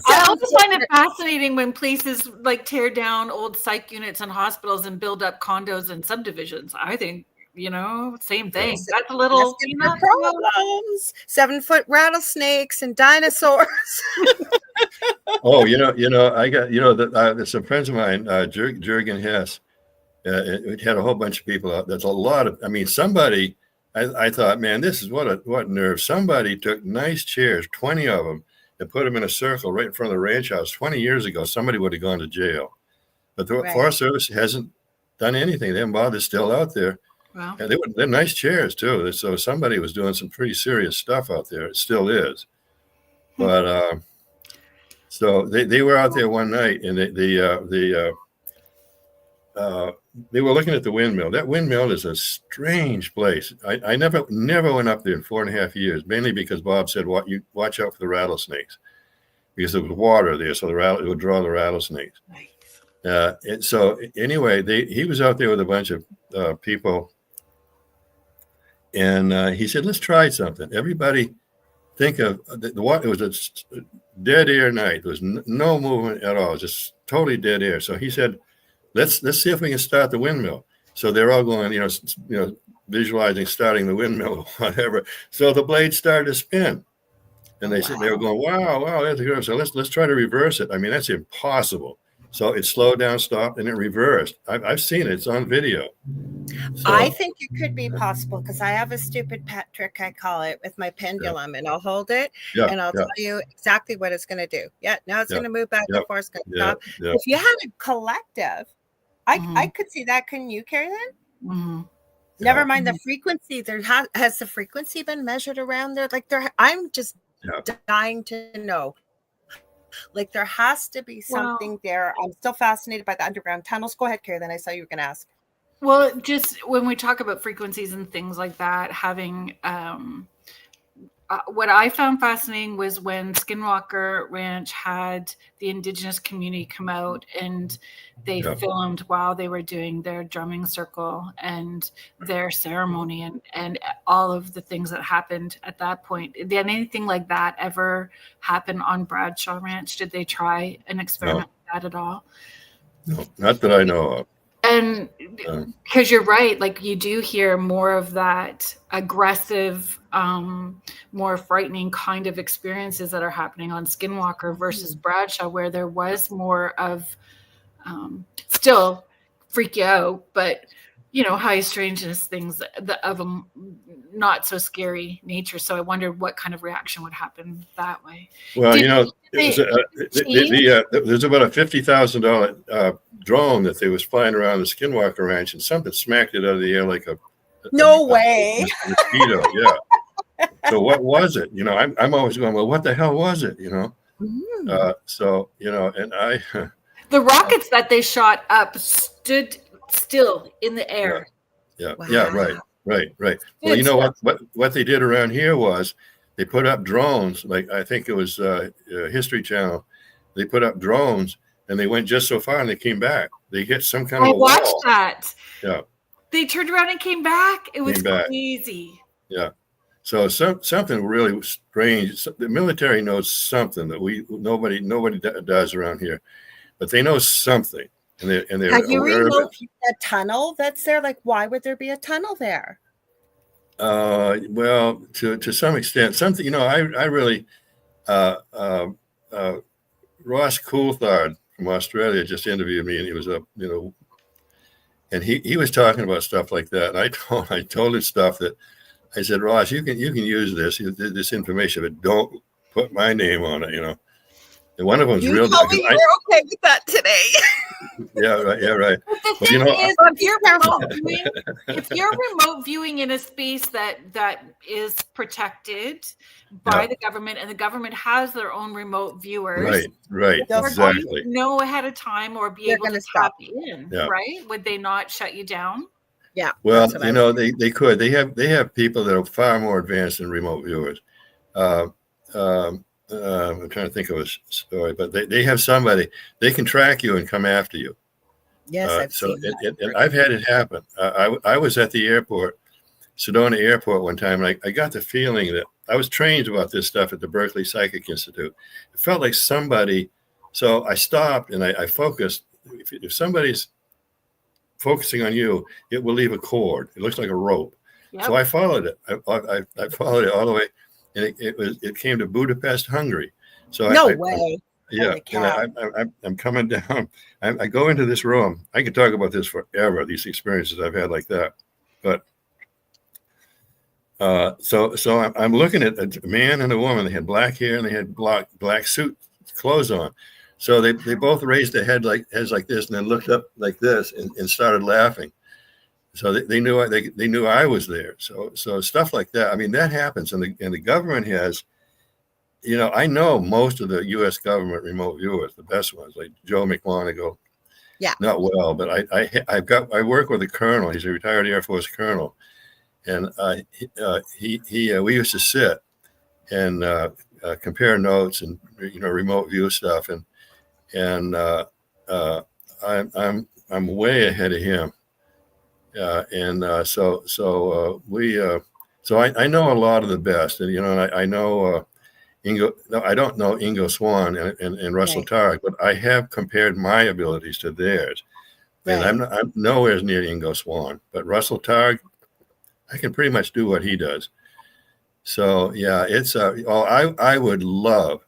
I also find it fascinating when places like tear down old psych units and hospitals and build up condos and subdivisions. I think, same thing. That's a little problems. 7-foot rattlesnakes and dinosaurs. Oh, I got, some friends of mine, Jurgen Hess, it had a whole bunch of people out. There's a lot of, somebody, I thought, man, this is what nerve. Somebody took nice chairs, 20 of them, and put them in a circle right in front of the ranch house. 20 years ago, somebody would have gone to jail. But the Forest Service hasn't done anything. They haven't bothered. They're still out there. Wow. And they're nice chairs, too. So somebody was doing some pretty serious stuff out there. It still is. But so they were out there one night, and they were looking at the windmill. That windmill is a strange place. I never went up there in 4.5 years, mainly because Bob said, watch out for the rattlesnakes, because there was water there, so it would draw the rattlesnakes. Nice. And so anyway, he was out there with a bunch of people, and he said, let's try something. Everybody think of what it was a dead air night. There was no movement at all, just totally dead air. So he said, let's see if we can start the windmill. So they're all going, visualizing starting the windmill or whatever. So the blade started to spin. And they said, they were going, wow, that's good. So let's try to reverse it. I mean, that's impossible. So it slowed down, stopped, and it reversed. I've seen it. It's on video. So, I think it could be possible because I have a stupid pet trick, I call it, with my pendulum, and I'll hold it and I'll tell you exactly what it's going to do. Yeah, now it's going to move back and forth. It's going to stop. If you had a collective, I could see that. Couldn't you, Kerrilynn? Mm-hmm. Never mind the frequency. Has the frequency been measured around there? Like I'm just dying to know. Like there has to be something there. I'm still fascinated by the underground tunnels. Go ahead, Kerrilynn. I saw you were going to ask. Well, just when we talk about frequencies and things like that, having what I found fascinating was when Skinwalker Ranch had the indigenous community come out and they filmed while they were doing their drumming circle and their ceremony and all of the things that happened at that point. Did anything like that ever happen on Bradshaw Ranch? Did they try an experiment with that at all? No, not that I know of. And because you're right, like you do hear more of that aggressive, more frightening kind of experiences that are happening on Skinwalker versus Bradshaw, where there was more of still freak you out, but high strangeness things of a not so scary nature. So I wondered what kind of reaction would happen that way. Well, there's about a $50,000 drone that they was flying around the Skinwalker Ranch, and something smacked it out of the air like a way mosquito. Yeah. So what was it? I'm always going, well, what the hell was it? So and I. The rockets that they shot up stood still in the air. Yeah. Right. Well, what they did around here was they put up drones. Like I think it was History Channel. They put up drones and they went just so far and they came back. They hit some kind of a wall. I watched that. Yeah. They turned around and came back. It was crazy. Yeah. So something really strange. The military knows something that nobody does around here, but they know something. And they're Have you removed a tunnel that's there? Like, why would there be a tunnel there? Well, to some extent, something, I really, Ross Coulthard from Australia just interviewed me, and he was and he was talking about stuff like that. And I told him stuff that I said, Ross, you can use this information, but don't put my name on it, And one of them's real. You told me you were okay with that today. Yeah, right. But the thing is, if you're remote viewing in a space that is protected by the government, and the government has their own remote viewers, right, exactly. Know ahead of time or be able to tap in, right? Would they not shut you down? Yeah. Well, they could. They have people that are far more advanced than remote viewers. I'm trying to think of a story, but they have somebody, they can track you and come after you. Yes, I've seen that. And I've had it happen. I was at the airport, Sedona Airport one time, and I got the feeling that I was trained about this stuff at the Berkeley Psychic Institute. It felt like somebody, so I stopped and I focused. If somebody's focusing on you, it will leave a cord. It looks like a rope. Yep. So I followed it. I followed it all the way. And it came to Budapest, Hungary. So no way. And I'm coming down. I go into this room. I could talk about this forever. These experiences I've had like that, but so I'm looking at a man and a woman. They had black hair and they had black suit clothes on. So they both raised their heads like this and then looked up like this and started laughing. So they knew I was there. So stuff like that. I mean, that happens, and the government has, I know most of the U.S. government remote viewers, the best ones, like Joe McMonagle. Yeah. Not well, but I work with a colonel. He's a retired Air Force colonel, and we used to sit and compare notes and remote view stuff, and I'm way ahead of him. So I know a lot of the best, and I know Ingo. No, I don't know Ingo Swann and Russell Right. Targ, but I have compared my abilities to theirs. And Right. I'm nowhere near Ingo Swann, but Russell Targ, I can pretty much do what he does. So yeah, it's I would love.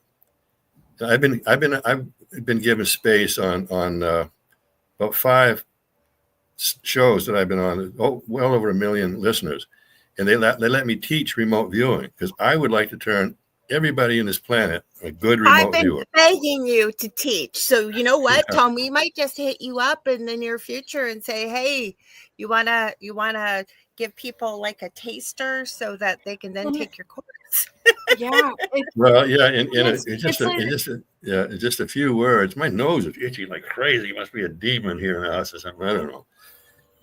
I've been given space on about 5 shows that I've been on. Well over 1 million listeners, and they let me teach remote viewing because I would like to turn everybody in this planet a good I've remote been viewer. begging you to teach. So you know what, Yeah. Tom, we might just hit you up in the near future and say, hey, you wanna give people like a taster so that they can then take your course. Yeah. Well, yeah, in just a few words. My nose is itchy like crazy. It must be a demon here in the house or something. I don't know.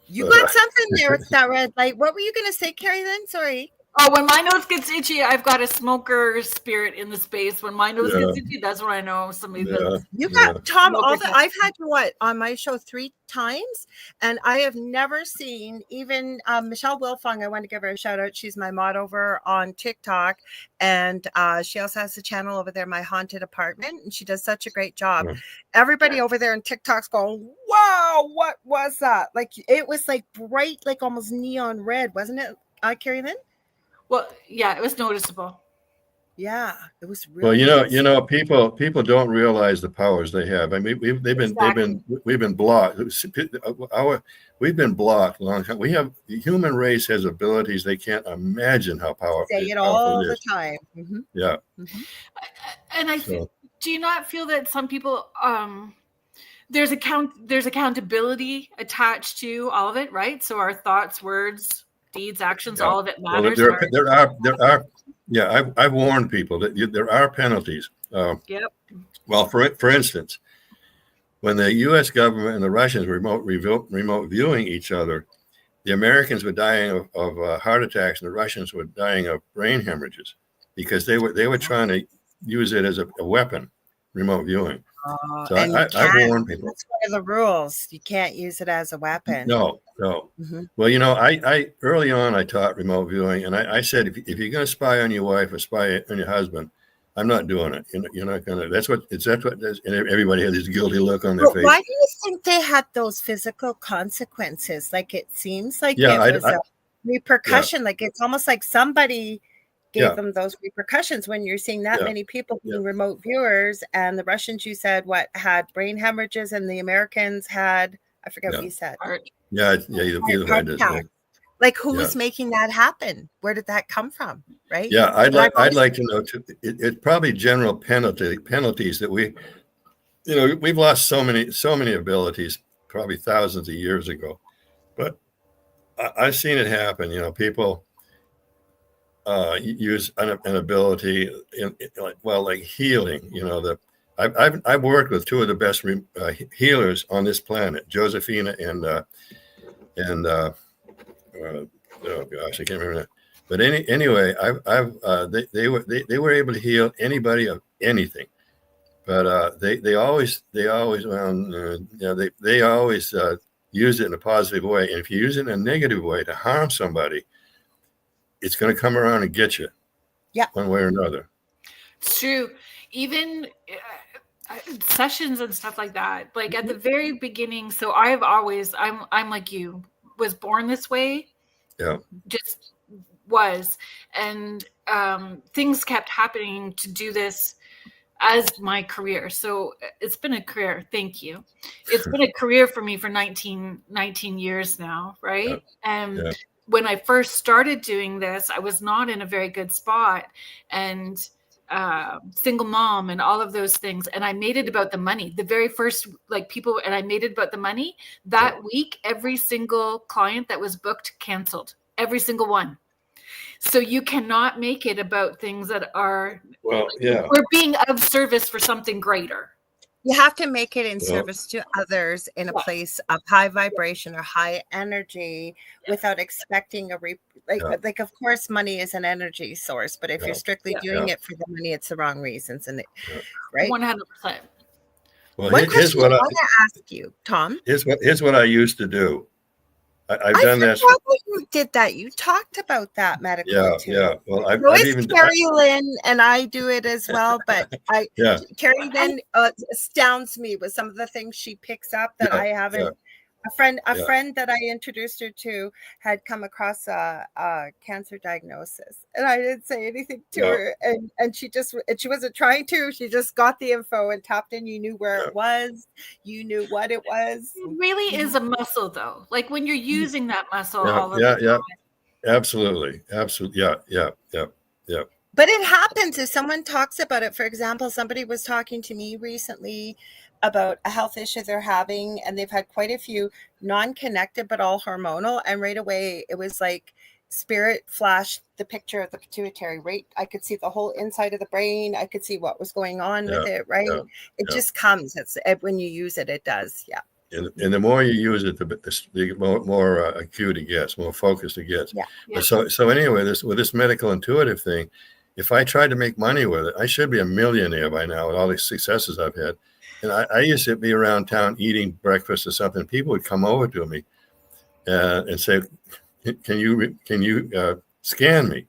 You got something there with that red light. What were you going to say, Kerrilynn? Sorry. Oh, when my nose gets itchy, I've got a smoker spirit in the space. When my nose Yeah. gets itchy, that's when I know somebody Yeah. that's You got Tom. Smoker I've had you on my show 3 times, and I have never seen even Michelle Wilfong. I want to give her a shout out. She's my mod over on TikTok, and she also has a channel over there, My Haunted Apartment, and she does such a great job. Yeah. Everybody over there in TikTok's going, "Wow, what was that?" Like it was like bright, like almost neon red, wasn't it, Kerrilynn? Well, yeah, it was noticeable. Yeah, it was really. Well, people don't realize the powers they have. I mean, we've been blocked. We've been blocked a long time. The human race has abilities they can't imagine how powerful. Say it all the time. Mm-hmm. Yeah. Mm-hmm. And I think, do you not feel that some people there's accountability attached to all of it, right? So our thoughts, words, deeds, actions, all of it matters. Well, there are. Yeah, I've warned people that there are penalties. Yep. Well, for instance, when the U.S. government and the Russians were remote viewing each other, the Americans were dying of heart attacks, and the Russians were dying of brain hemorrhages because they were trying to use it as a weapon, remote viewing. So I warn people. That's one of the rules. You can't use it as a weapon. No. Mm-hmm. Well, I early on I taught remote viewing, and I said if you're going to spy on your wife or spy on your husband, I'm not doing it. You're not going to. That's what does. And everybody has this guilty look on their face. Why do you think they had those physical consequences? Like it seems like it was a repercussion. Like it's almost like somebody gave them those repercussions when you're seeing that many people being remote viewers, and the Russians, you said, had brain hemorrhages, and the Americans had, I forget what you said. Either way does. Like who's making that happen? Where did that come from? Right? Yeah, I'd like to know too. It's probably general penalties that we've lost so many abilities, probably thousands of years ago, but I've seen it happen. People use an ability like healing. I've worked with 2 of the best healers on this planet, Josephina and oh gosh, I can't remember that. But anyway, they were able to heal anybody of anything, but they always they always use it in a positive way, and if you use it in a negative way to harm somebody, it's going to come around and get you, one way or another. It's true. Even sessions and stuff like that. Like at the very beginning. So I'm like you, was born this way. Yeah. Just was, and things kept happening to do this as my career. So it's been a career. Thank you. It's been a career for me for 19 years now, right? And when I first started doing this, I was not in a very good spot, and single mom and all of those things. And I made it about the money. The very first people, and I made it about the money. That week, every single client that was booked canceled. Every single one. So you cannot make it about things that are, we're being of service for something greater. You have to make it in service to others in a place of high vibration or high energy without expecting like of course money is an energy source, but if you're strictly doing it for the money, it's the wrong reasons. And right? 100%. Well, One question I want to ask you, Tom. Here's what I used to do. I've I done that. forgot that you did that. You talked about that medical Yeah, intuitive. yeah. Well, I've So it's even Kerrilynn, and I do it as well. But yeah, Kerrilynn astounds me with some of the things she picks up that yeah, I haven't. yeah, A yeah, friend that I introduced her to had come across a cancer diagnosis, and I didn't say anything to yeah, her, and she wasn't trying to. She just got the info and tapped in. You knew where yeah, it was, you knew what it was. It really is a muscle, though. Like when you're using that muscle yeah, all of yeah, the yeah. time. Absolutely, absolutely. Yeah, yeah, yeah, yeah. But it happens if someone talks about it. For example, somebody was talking to me recently about a health issue they're having, and they've had quite a few non-connected, but all hormonal. And right away, it was like spirit flashed the picture of the pituitary, right? I could see the whole inside of the brain. I could see what was going on Yeah, with it, right? yeah, It yeah. just comes. When you use it, it does. Yeah. And the more you use it, the more acute it gets, more focused it gets. Yeah. Yeah. So anyway, with this medical intuitive thing, if I tried to make money with it, I should be a millionaire by now with all the successes I've had. And I used to be around town eating breakfast or something. People would come over to me and say, "Can you scan me?"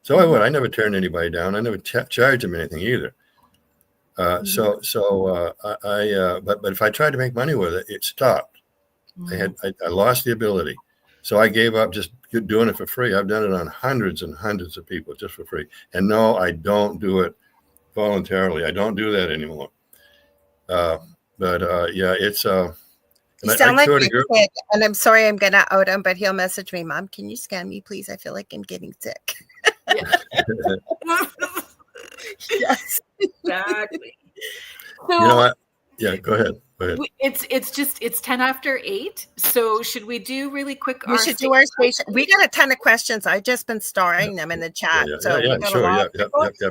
So I would. I never turned anybody down. I never charged them anything either. But if I tried to make money with it, it stopped. I lost the ability. So I gave up just doing it for free. I've done it on hundreds and hundreds of people just for free. And no, I don't do it voluntarily. I don't do that anymore. Yeah, it's You and sound I like toured my a group. kid, and I'm sorry I'm gonna out him, but he'll message me, Mom, can you scan me, please? I feel like I'm getting sick. Yeah. Yes. Exactly. You know So what? Yeah, go ahead. Go ahead. it's 10 after 8. So should we do really quick? We should do our station. We got a ton of questions. I've just been starring them in the chat. So we got a Sure. lot. Yep.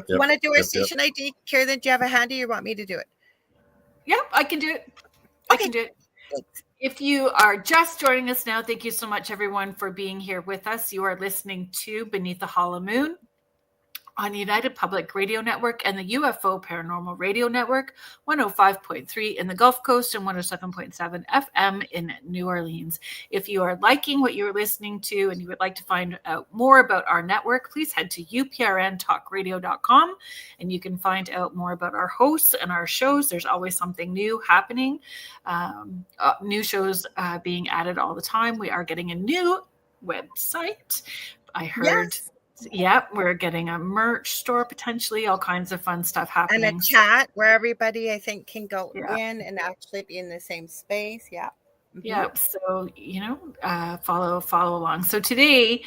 You want to do our Yep. station ID? Kerrilynn, do you have a handy or you want me to do it? Yep, I can do it. I can do it. Thanks. If you are just joining us now, thank you so much, everyone, for being here with us. You are listening to Beneath the Hollow Moon on United Public Radio Network and the UFO Paranormal Radio Network, 105.3 in the Gulf Coast and 107.7 FM in New Orleans. If you are liking what you're listening to and you would like to find out more about our network, please head to uprntalkradio.com and you can find out more about our hosts and our shows. There's always something new happening, new shows being added all the time. We are getting a new website. I heard. Yes. Yeah, we're getting a merch store, potentially all kinds of fun stuff happening. And a chat where everybody, I think, can go Yeah. in and actually be in the same space. Yeah. Yeah. So, follow along. So today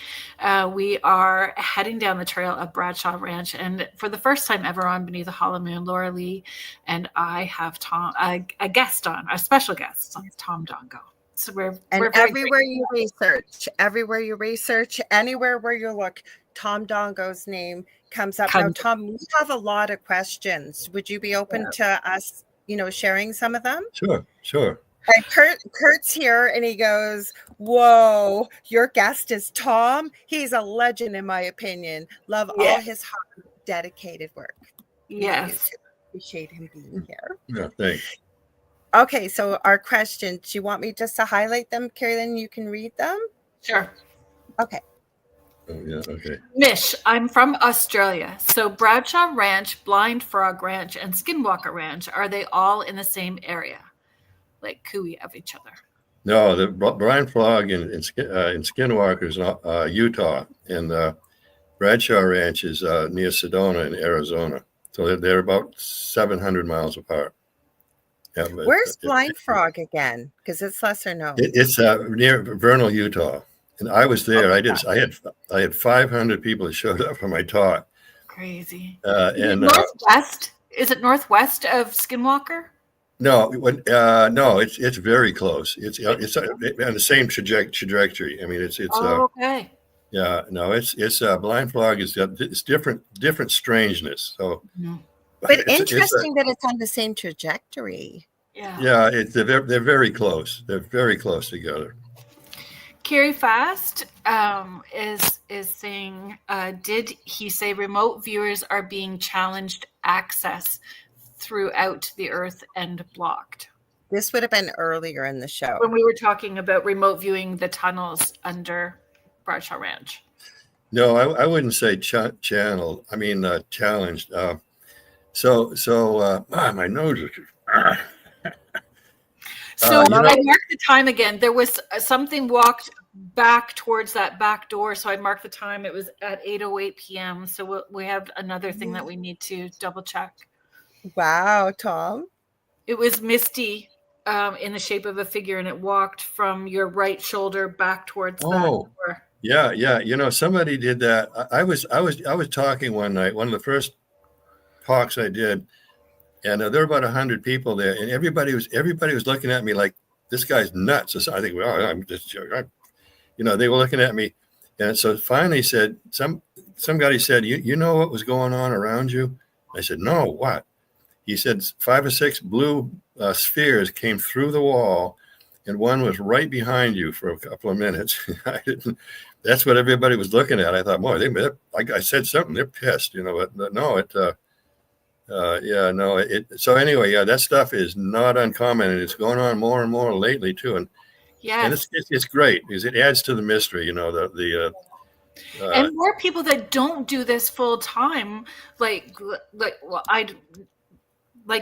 we are heading down the trail of Bradshaw Ranch. And for the first time ever on Beneath the Hollow Moon, Lorilei and I have a guest on, a special guest, Tom Dongo. So we're everywhere you research, anywhere where you look, Tom Dongo's name comes up. Now, Tom, we have a lot of questions. Would you be open to us, sharing some of them? Sure. And Kurt's here, and he goes, "Whoa, your guest is Tom. He's a legend, in my opinion. Love all his hard, dedicated work." Yes. Appreciate him being here. Yeah, thanks. Okay, so our questions. Do you want me just to highlight them, Kerrilynn? You can read them? Sure. Okay. Oh, yeah, okay. Mish, I'm from Australia. So Bradshaw Ranch, Blind Frog Ranch, and Skinwalker Ranch, are they all in the same area? Like cooey of each other? No, the Blind Frog in Skinwalker is Utah, and Bradshaw Ranch is near Sedona in Arizona. So they're about 700 miles apart. Yeah, where's Blind Frog again? Because it's lesser known. It's near Vernal, Utah, and I was there. I had 500 people that showed up for my talk. Crazy. And northwest? Is it northwest of Skinwalker? No, it's very close. It's on the same trajectory. I mean, it's okay. Yeah, no, it's Blind Frog it's different strangeness. So. Mm-hmm. But interesting that it's on the same trajectory. Yeah. Yeah, they're very close. They're very close together. Carrie Fast is saying, did he say remote viewers are being challenged access throughout the earth and blocked? This would have been earlier in the show. When we were talking about remote viewing the tunnels under Bradshaw Ranch. No, I wouldn't say channeled. I mean, challenged. My nose is So you know- I marked the time again. There was something walked back towards that back door. So I marked the time. It was at 8:08 p.m. So we have another thing that we need to double check. Wow, Tom. It was misty in the shape of a figure, and it walked from your right shoulder back towards that door. Yeah. You know, somebody did that. I was talking one night, one of the first talks I did, and there were about 100 people there, and everybody was looking at me like, this guy's nuts. So I think, well, I'm just, you know, they were looking at me, and so finally said somebody said, you know what was going on around you? I said, no, what? He said 5 or 6 blue spheres came through the wall, and one was right behind you for a couple of minutes. That's what everybody was looking at. I thought, boy, I said something. They're pissed, you know. But no, So anyway, that stuff is not uncommon, and it's going on more and more lately too. And it's great because it adds to the mystery, you know. And more people that don't do this full time, like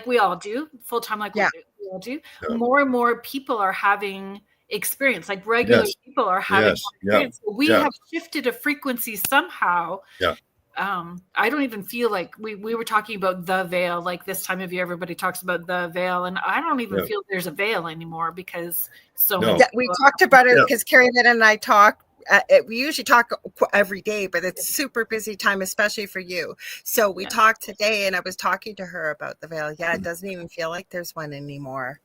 we all do full time, we all do. Yeah. More and more people are having experience, like regular people are having experience. So we have shifted a frequency somehow. Yeah. I don't even feel like we were talking about the veil, like this time of year, everybody talks about the veil, and I don't even feel there's a veil anymore because we talked about it because Kerrilynn and I talk. We usually talk every day, but it's super busy time, especially for you. So we talked today, and I was talking to her about the veil. Yeah, it doesn't even feel like there's one anymore.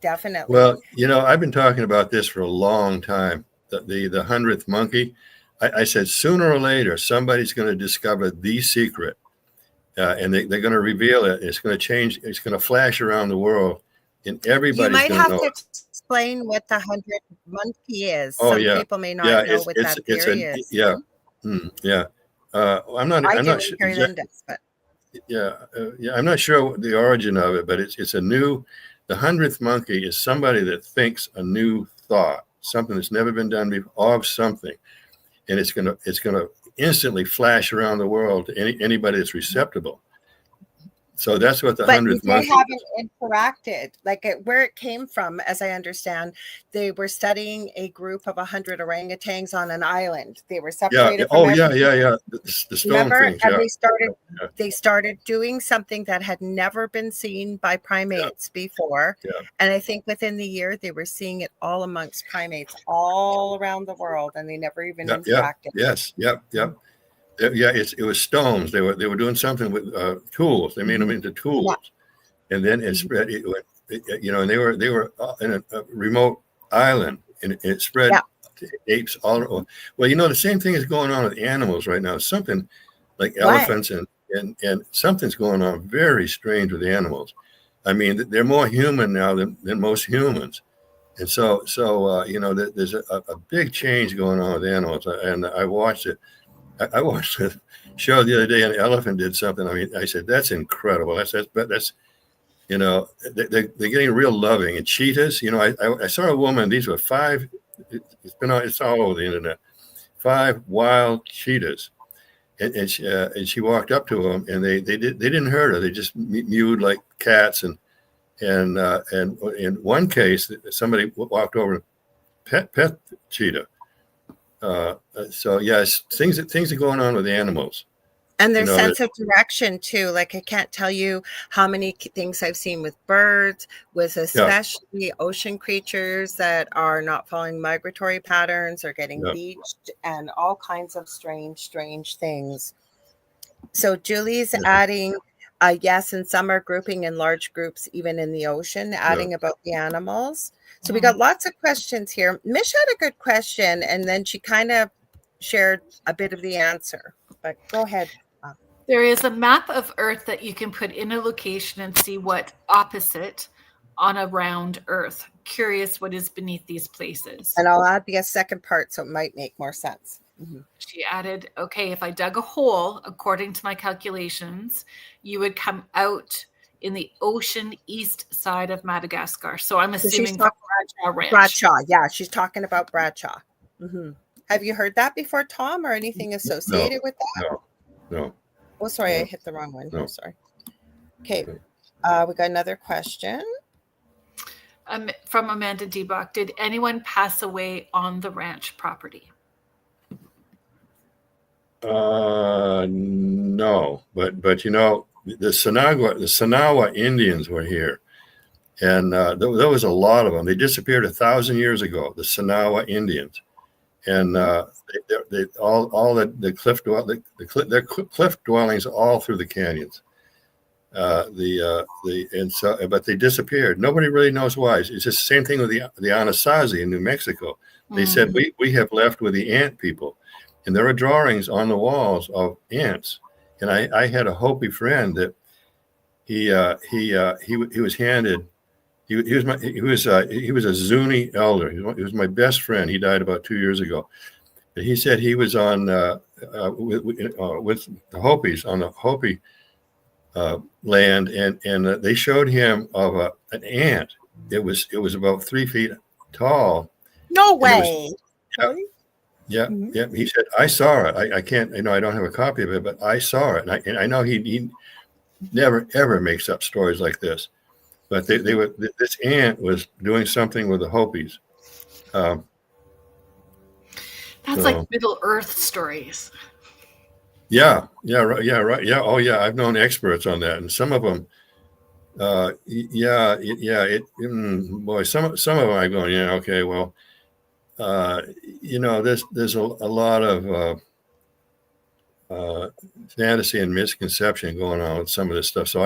Definitely. Well, you know, I've been talking about this for a long time. The 100th monkey. I said sooner or later somebody's going to discover the secret, and they're going to reveal it. It's going to change. It's going to flash around the world, and everybody's going to know. You might have to explain what the 100th monkey is. Some people may not know what that theory is. I'm not sure. I'm not sure the origin of it, but it's a new. The 100th monkey is somebody that thinks a new thought, something that's never been done before, of something. And it's gonna instantly flash around the world to anybody that's receptible. So that's what the 100th monkey. They haven't interacted. Like where it came from, as I understand, they were studying a group of 100 orangutans on an island. They were separated. The stone things. And they started doing something that had never been seen by primates before. Yeah. And I think within the year they were seeing it all amongst primates all around the world, and they never even interacted. It was stones. They were doing something with tools. They made them into tools, and then it spread. And they were in a remote island, and it spread to apes all over. Well, you know, the same thing is going on with animals right now. Something like elephants and something's going on very strange with animals. I mean, they're more human now than most humans, and so you know, there's a big change going on with animals, and I watched it. I watched a show the other day, and an elephant did something. I mean, I said, that's incredible. That's you know, they're getting real loving. And cheetahs, you know, I saw a woman. These were 5. It's all over the internet. 5 wild cheetahs, and she walked up to them, and they didn't hurt her. They just mewed like cats. And in one case, somebody walked over and pet cheetah. So yes, things are going on with the animals, and their sense of direction too. Like I can't tell you how many things I've seen with birds, with especially ocean creatures that are not following migratory patterns or getting beached, and all kinds of strange things. So Julie's adding, yes, and some are grouping in large groups, even in the ocean, adding about the animals. So we got lots of questions here. Mish had a good question, and then she kind of shared a bit of the answer. But go ahead. There is a map of Earth that you can put in a location and see what opposite on a round Earth. Curious what is beneath these places. And I'll add the second part, so it might make more sense. Mm-hmm. She added, okay, if I dug a hole, according to my calculations, you would come out in the ocean east side of Madagascar. So I'm So assuming she's from talking Bradshaw Ranch. Bradshaw. Yeah, she's talking about Bradshaw. Have you heard that before, Tom, or anything associated with that? No. Oh, sorry, I hit the wrong one. No. Sorry. Okay, we got another question. From Amanda Debach. Did anyone pass away on the ranch property? No, but you know, the Sanawa Indians were here, and there was a lot of them. They disappeared 1,000 years ago. The Sanawa Indians, and they all the cliff cliff dwellings all through the canyons. But they disappeared. Nobody really knows why. It's just the same thing with the Anasazi in New Mexico. They said we have left with the ant people, and there are drawings on the walls of ants. And I had a Hopi friend that he was handed. He was a Zuni elder. He was my best friend. He died about 2 years ago. But he said he was on with the Hopis on the Hopi land, and they showed him of an ant. It was about 3 feet tall. No way. Yeah. He said, I saw it. I can't, I don't have a copy of it, but I saw it. And I know he never, ever makes up stories like this. But this ant was doing something with the Hopis. That's like Middle Earth stories. Yeah, right. Yeah. Oh, yeah. I've known experts on that. And some of them, boy, some of them I'm going, okay, well, there's a lot of fantasy and misconception going on with some of this stuff. So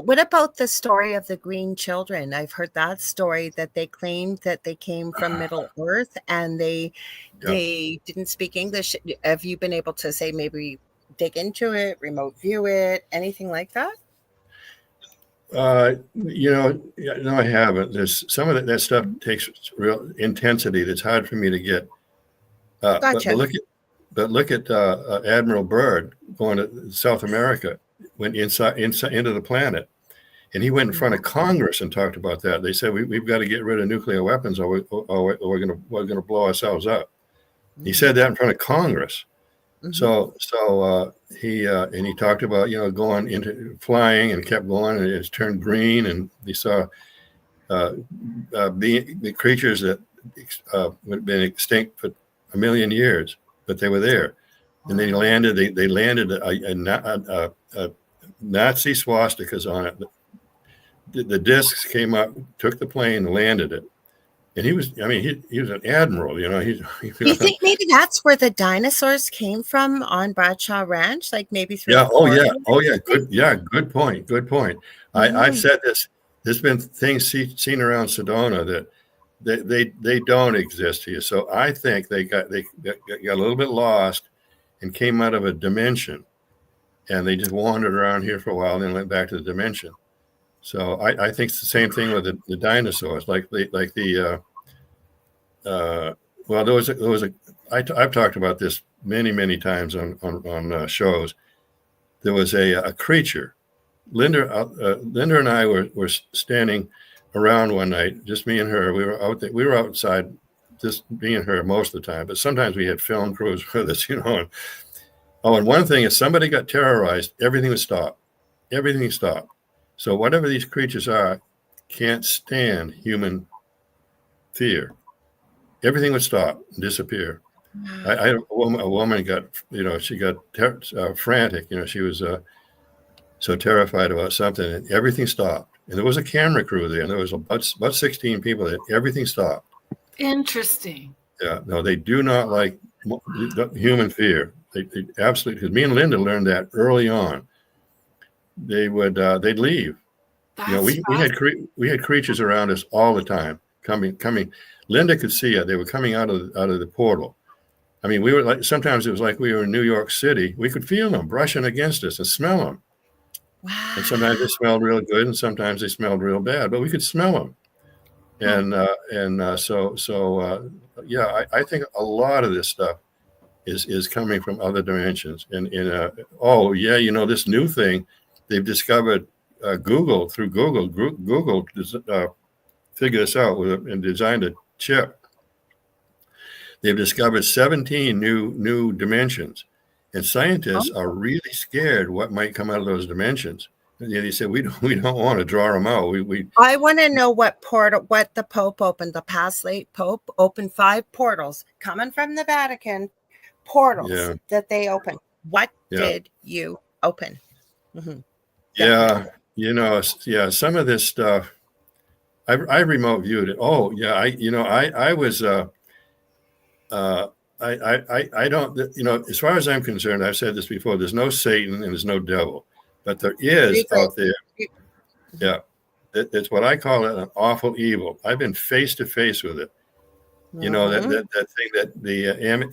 What about the story of the green children? I've heard that story, that they claimed that they came from Middle Earth and they didn't speak English. Have you been able to say maybe dig into it, remote view it, anything like that? No, I haven't. There's some of that stuff takes real intensity that's hard for me to get. Gotcha. But look at Admiral Byrd going to South America, went inside into the planet, and he went in front of Congress and talked about that. They said we've got to get rid of nuclear weapons, or we're going to blow ourselves up. He said that in front of Congress. So he talked about going into flying, and kept going, and it's turned green, and he saw the creatures that would have been extinct for 1 million years, but they were there. And they landed. They landed a Nazi swastikas on it. The discs came up, took the plane, landed it. And he was an admiral, You think maybe that's where the dinosaurs came from on Bradshaw Ranch, like maybe through? Good point. I've said this. There's been things seen around Sedona that they don't exist here. So I think they got a little bit lost and came out of a dimension, and they just wandered around here for a while and then went back to the dimension. So I think it's the same thing with the dinosaurs, I've talked about this many times on shows. There was a creature. Linda and I were standing around one night, just me and her. We were outside, just me and her most of the time, but sometimes we had film crews with us, And one thing is, somebody got terrorized, everything would stop. Everything stopped. So whatever these creatures are, can't stand human fear. Everything would stop and disappear. A woman got, she got frantic. She was so terrified about something, and everything stopped. And there was a camera crew there, and there was about 16 people there. Everything stopped. Interesting. Yeah, no, they do not like human fear. They absolutely, because me and Linda learned that early on. They'd leave. We had creatures around us all the time coming. Linda could see it. They were coming out of the portal. I mean, we were sometimes it was like we were in New York City. We could feel them brushing against us and smell them. Wow. And sometimes they smelled real good, and sometimes they smelled real bad, but we could smell them. I think a lot of this stuff is coming from other dimensions. This new thing they've discovered Google figured this out and designed a chip. They've discovered 17 new dimensions, and scientists are really scared what might come out of those dimensions. And they said we don't want to draw them out. I want to know what the Pope opened. The past late Pope opened 5 portals coming from the Vatican. Portals that they opened. What did you open? Mm-hmm. Yeah, some of this stuff I remote viewed it. Oh yeah, I was I don't, as far as I'm concerned, I've said this before, there's no Satan and there's no devil, but there is out there. Yeah. It's what I call it, an awful evil. I've been face to face with it. You know, that thing, that the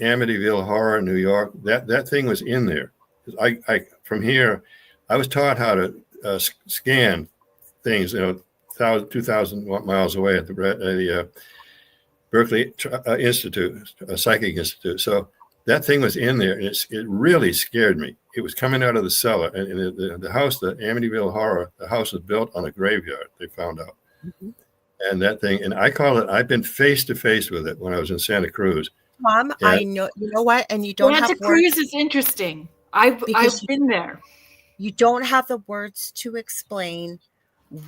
Amityville Horror in New York, that thing was in there. I from here, I was taught how to scan things, 2,000 miles away at the Berkeley Institute, Psychic Institute. So that thing was in there, and it really scared me. It was coming out of the cellar, and the house, the Amityville Horror, the house was built on a graveyard. They found out, and that thing, and I call it. I've been face to face with it when I was in Santa Cruz. Mom, I know. You know what? And you don't have Santa Cruz is interesting. I've been there. You don't have the words to explain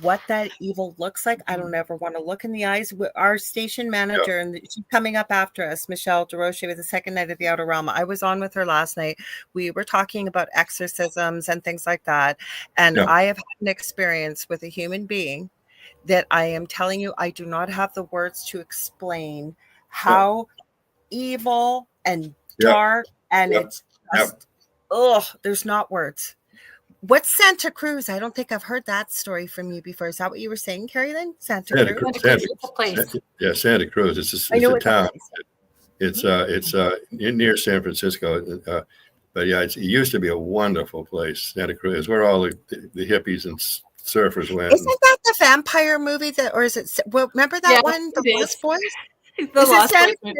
what that evil looks like. I don't ever want to look in the eyes. Our station manager, and she's coming up after us, Michelle DeRoche, with the second night of the Outer Realm. I was on with her last night. We were talking about exorcisms and things like that. And I have had an experience with a human being that I am telling you, I do not have the words to explain how evil and dark, and it's just, there's not words. What's Santa Cruz? I don't think I've heard that story from you before. Is that what you were saying, Kerrilynn? Santa Cruz? It's a place. Yeah, Santa Cruz. It's a town. It's near San Francisco. But yeah, it used to be a wonderful place. Santa Cruz, where all the hippies and surfers went. Isn't that the vampire movie or is it? Well, remember that one, The Lost Boys? The Lost Boys.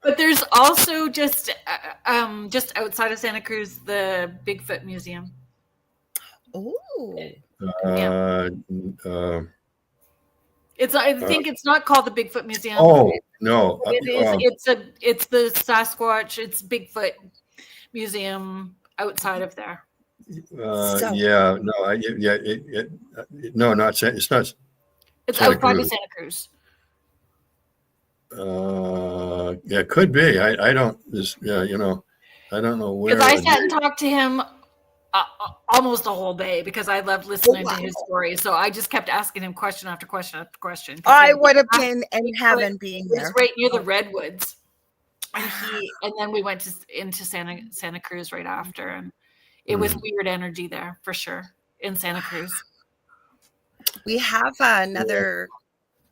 But there's also just outside of Santa Cruz, the Bigfoot Museum. Oh, it's. I think it's not called the Bigfoot Museum. Oh no, it is. It's the Sasquatch. It's Bigfoot Museum outside of there. Yeah, no, no, not it's not. It's outside of Santa Cruz. Yeah, it could be. I don't. I don't know where. Because I sat and talked to him. Almost a whole day, because I loved listening to his story. So I just kept asking him question after question after question. I would have been in heaven being there. It's right near the redwoods, and then we went into Santa Cruz right after, and it was weird energy there for sure in Santa Cruz. We have another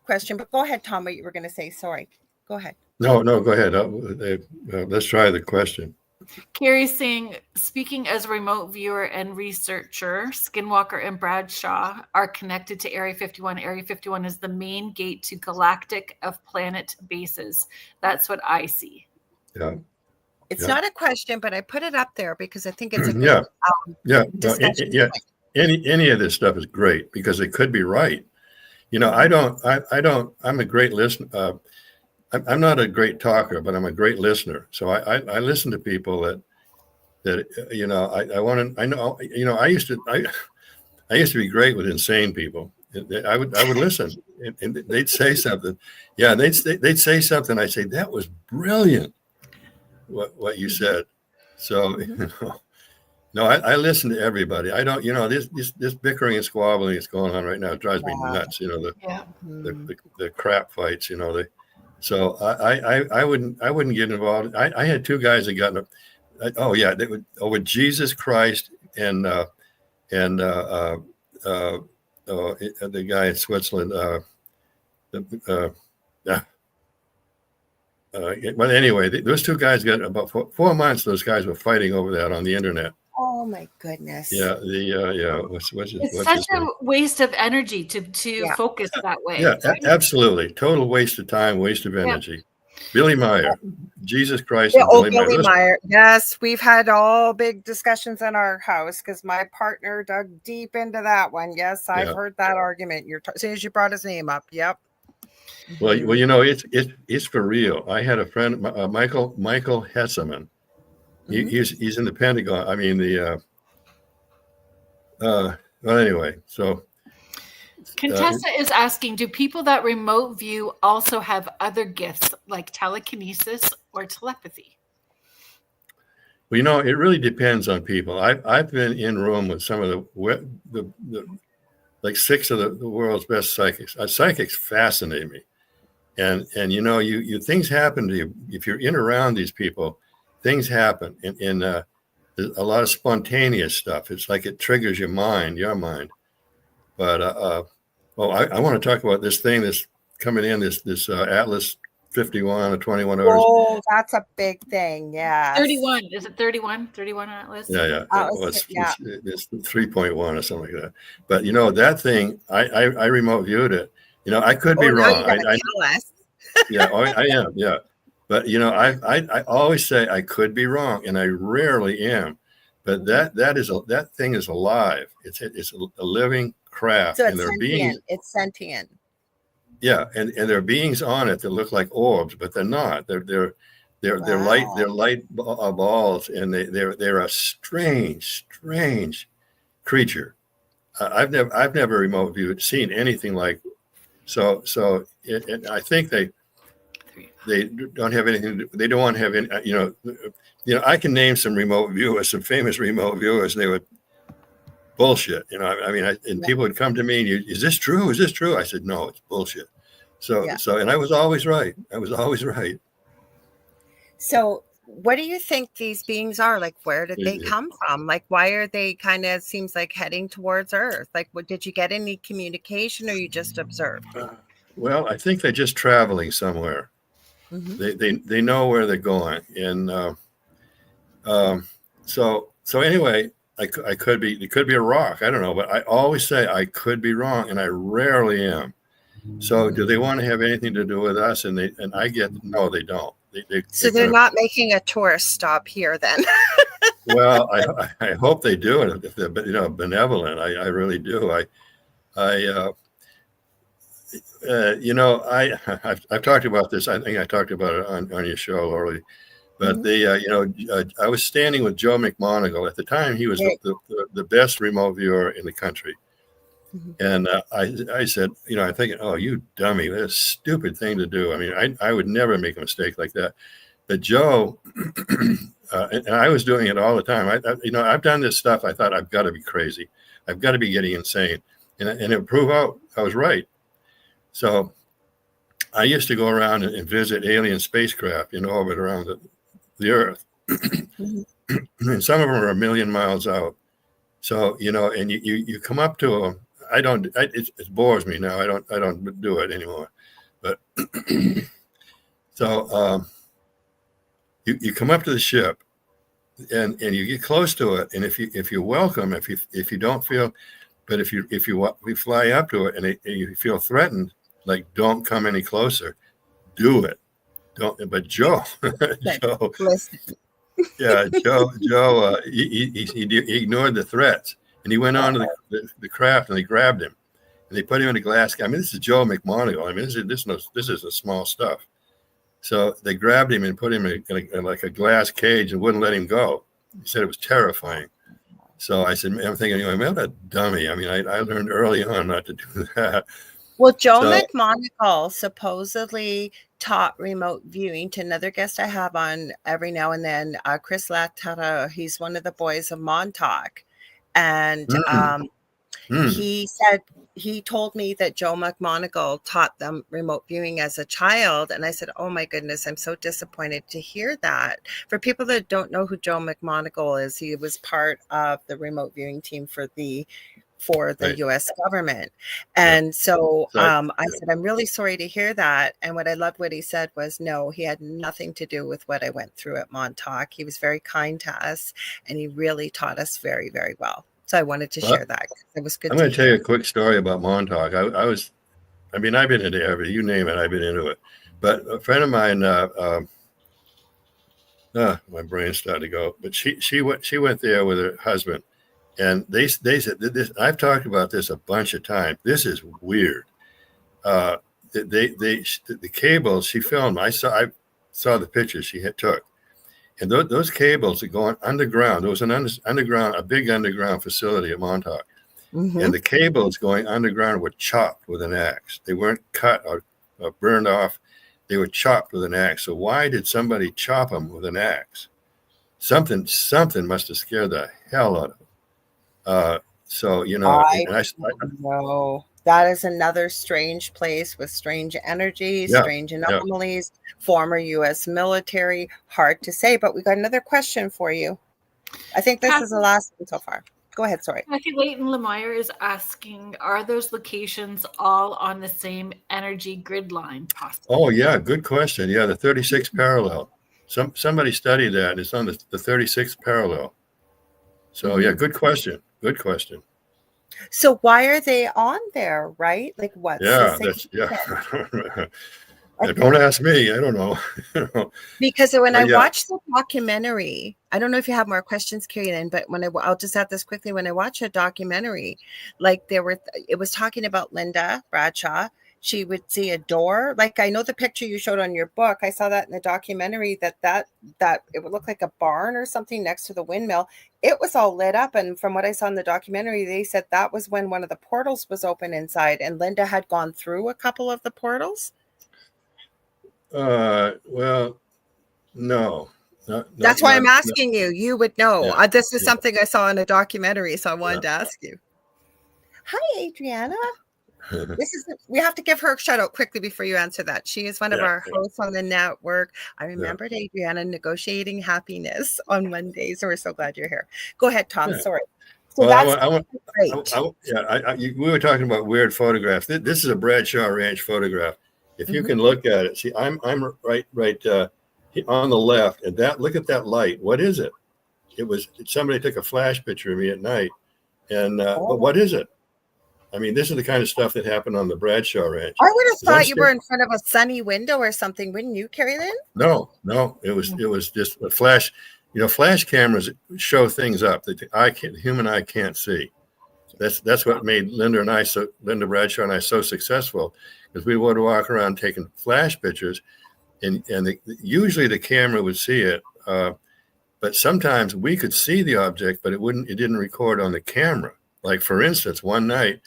question, but go ahead, Tom. What you were going to say? Sorry, go ahead. No, go ahead. Let's try the question. Carrie's saying, speaking as a remote viewer and researcher, Skinwalker and Bradshaw are connected to Area 51. Area 51 is the main gate to galactic of planet bases. That's what I see. Yeah. It's not a question, but I put it up there because I think it's a good discussion. Any of this stuff is great because it could be right. I'm a great listener. I'm not a great talker, but I'm a great listener. So I listen to people that I want to. I know. I used to be great with insane people. I would listen, and they'd say something. Yeah, they'd say something. I'd say that was brilliant. What you said. So no, I listen to everybody. I don't. This bickering and squabbling that's going on right now, it drives me nuts. The crap fights. So I wouldn't get involved. I had 2 guys that got with Jesus Christ and the guy in Switzerland. But anyway, those 2 guys got about 4 months. Those guys were fighting over that on the internet. Oh my goodness! Yeah, it's such a waste of energy to focus that way. Yeah, absolutely, total waste of time, waste of energy. Billy Meyer, Jesus Christ, Yeah, and Billy Meyer. Billy Meyer. Yes, we've had all big discussions in our house because my partner dug deep into that one. Yes, I've heard that argument. As soon as you brought his name up. Yep. Well, it's for real. I had a friend, Michael Hesseman. He's in the Pentagon. I mean well, anyway, so. Contessa is asking, do people that remote view also have other gifts like telekinesis or telepathy? Well, it really depends on people. I've been in room with some of the like 6 of the world's best psychics. Psychics fascinate me, and you things happen to you if you're in around these people. Things happen, and there's a lot of spontaneous stuff. It's like it triggers your mind. But well, I want to talk about this thing that's coming in, this Atlas 51 or 21 hours. Oh, that's a big thing. Yeah. 31. Is it 31? 31 Atlas? Yeah. It's 3.1 or something like that. But that thing, I remote viewed it. I could be wrong. Now you gotta tell us. Yeah, I am. Yeah. But I always say I could be wrong, and I rarely am. But that thing is alive. It's a living craft, So and there are beings. It's sentient. Yeah, and there are beings on it that look like orbs, but they're not. They're light balls, and they're a strange creature. I've never remote viewed seen anything like. So I think they don't have anything. They don't want to have any. I can name some remote viewers, some famous remote viewers, and they would bullshit. And people would come to me and is this true? Is this true? I said, no, it's bullshit. So, and I was always right. So what do you think these beings are? Like, where did they come from? Like, why are they kind of seems like heading towards Earth? Like, did you get any communication or you just observed? Well, I think they're just traveling somewhere. They know where they're going. And so anyway, it could be a rock. I don't know, but I always say I could be wrong, and I rarely am. So do they want to have anything to do with us? And I get, no, they don't. They're not making a tourist stop here then. Well, I hope they do it if they're benevolent. I really do. I've talked about this. I think I talked about it on your show, Lorilei. But I was standing with Joe McMoneagle at the time. He was the best remote viewer in the country. And I said, I'm thinking, oh, you dummy, that's a stupid thing to do. I mean, I would never make a mistake like that. But Joe, and I was doing it all the time. I've done this stuff. I thought, I've got to be crazy. I've got to be getting insane. And it proved out I was right. So I used to go around and visit alien spacecraft in orbit around the Earth. And some of them are 1 million miles out. So, and you come up to them. It bores me now. I don't do it anymore. But so you come up to the ship and you get close to it. And if you're welcome, if you don't feel, but if you fly up to it and you feel threatened, like, don't come any closer, do it. Don't. But Joe, Joe, he ignored the threats. And he went on to the craft, and they grabbed him, and they put him in a glass. I mean, this is Joe McMoneagle. I mean, this isn't small stuff. So they grabbed him and put him in like a glass cage and wouldn't let him go. He said it was terrifying. So I said, I'm thinking, man, that dummy. I mean, I learned early on not to do that. Well, Joe McMoneagle supposedly taught remote viewing to another guest I have on every now and then, Chris Latara. He's one of the boys of Montauk. And he said, he told me that Joe McMoneagle taught them remote viewing as a child. And I said, oh my goodness, I'm so disappointed to hear that. For people that don't know who Joe McMoneagle is, he was part of the remote viewing team for the U.S. government. And so I said, I'm really sorry to hear that. And what I loved what he said was, no, he had nothing to do with what I went through at Montauk. He was very kind to us, and he really taught us very, very well. So I wanted to share that. It was good. I'm going to tell you a quick story about Montauk. I mean, I've been into everything. You name it, I've been into it. But a friend of mine, my brain's starting to go. But she went there with her husband, and they said this. I've talked about this a bunch of times. This is weird. The cables she filmed. I saw the pictures she took, and those cables are going underground. There was an a big underground facility at Montauk, and the cables going underground were chopped with an axe. They weren't cut or burned off. They were chopped with an axe. So why did somebody chop them with an axe? Something must have scared the hell out of them. So, you know, I know. That is another strange place with strange energies, strange anomalies, former U.S. military. Hard to say, but we got another question for you. I think this is the last one so far. Go ahead, sorry. Kathy Leighton Lemire is asking, are those locations all on the same energy grid line possibly? Oh, yeah, good question. Yeah, the 36th parallel. Somebody studied that. It's on the 36th parallel. So, yeah, good question. Good question. So why are they on there, right? Like what? Don't ask me. I don't know. Because when I watched the documentary, I don't know if you have more questions, Kerrilynn, but I'll just add this quickly. When I watched a documentary, like it was talking about Linda Bradshaw. She would see a door. Like I know the picture you showed on your book. I saw that in the documentary that it would look like a barn or something next to the windmill. It was all lit up. And from what I saw in the documentary, they said that was when one of the portals was open inside and Linda had gone through a couple of the portals. Well, no. That's why I'm asking you. You would know. Yeah, this is something I saw in a documentary, so I wanted to ask you. Hi, Adriana. We have to give her a shout out quickly before you answer that. She is one of our hosts on the network. I remembered Adriana negotiating happiness on Mondays, so we're so glad you're here. Go ahead, Tom. Sorry. So we were talking about weird photographs. This is a Bradshaw Ranch photograph. If you can look at it, see, I'm right on the left, and look at that light. What is it? Somebody took a flash picture of me at night, and but what is it? I mean, this is the kind of stuff that happened on the Bradshaw Ranch. I would have thought you were in front of a sunny window or something, wouldn't you, Kerrilynn? No, it was just a flash. You know, flash cameras show things up that the human eye can't see. That's what made Linda Bradshaw and I so successful, because we would walk around taking flash pictures, and usually the camera would see it, but sometimes we could see the object, but it didn't record on the camera. Like for instance, one night,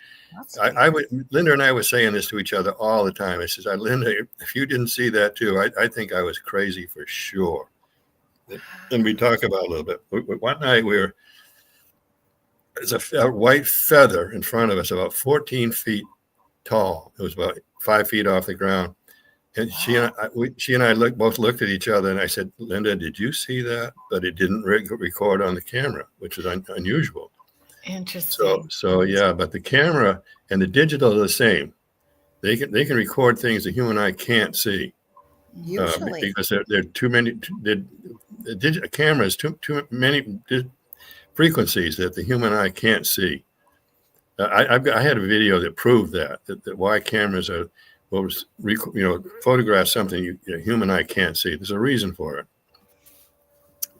Linda and I were saying this to each other all the time. I says, Linda, if you didn't see that too, I think I was crazy for sure. And we talk about it a little bit. One night there's a white feather in front of us, about 14 feet tall. It was about 5 feet off the ground. And she and I both looked at each other, and I said, Linda, did you see that? But it didn't record on the camera, which is unusual. Interesting. So yeah, but the camera and the digital are the same. They can record things the human eye can't see. Usually, because there are too many. The camera has too many frequencies that the human eye can't see. I had a video that proved that why cameras are photograph something human eye can't see. There's a reason for it.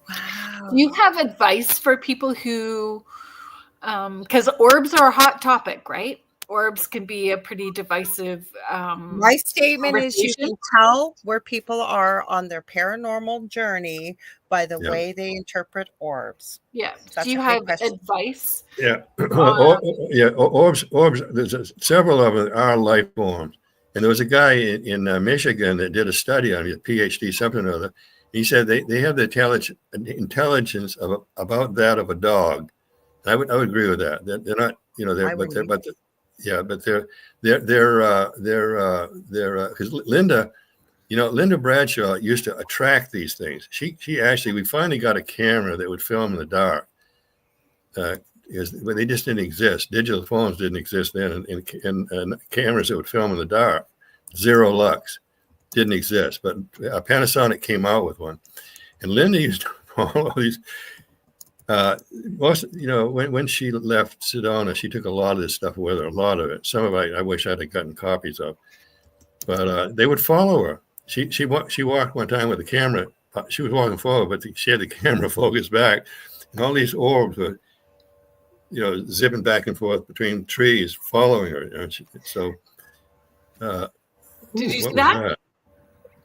Wow. Do you have advice for people who? Because orbs are a hot topic, right? Orbs can be a pretty divisive. My statement is you can tell where people are on their paranormal journey by the way they interpret orbs. Yeah. Do you have advice? Yeah. Orbs. There's several of them are life forms. And there was a guy in Michigan that did a study on it, a PhD, something or other. He said they have the intelligence about that of a dog. I would agree with that. They're not, because Linda Bradshaw used to attract these things. We finally got a camera that would film in the dark, but they just didn't exist. Digital phones didn't exist then, and cameras that would film in the dark, zero lux, didn't exist. But Panasonic came out with one, and Linda used to follow these. Most, when she left Sedona, she took a lot of this stuff with her, a lot of it. Some of it I wish I'd have gotten copies of, but they would follow her. She walked one time with the camera. She was walking forward, but she had the camera focused back, and all these orbs were, zipping back and forth between trees, following her. Did you see that?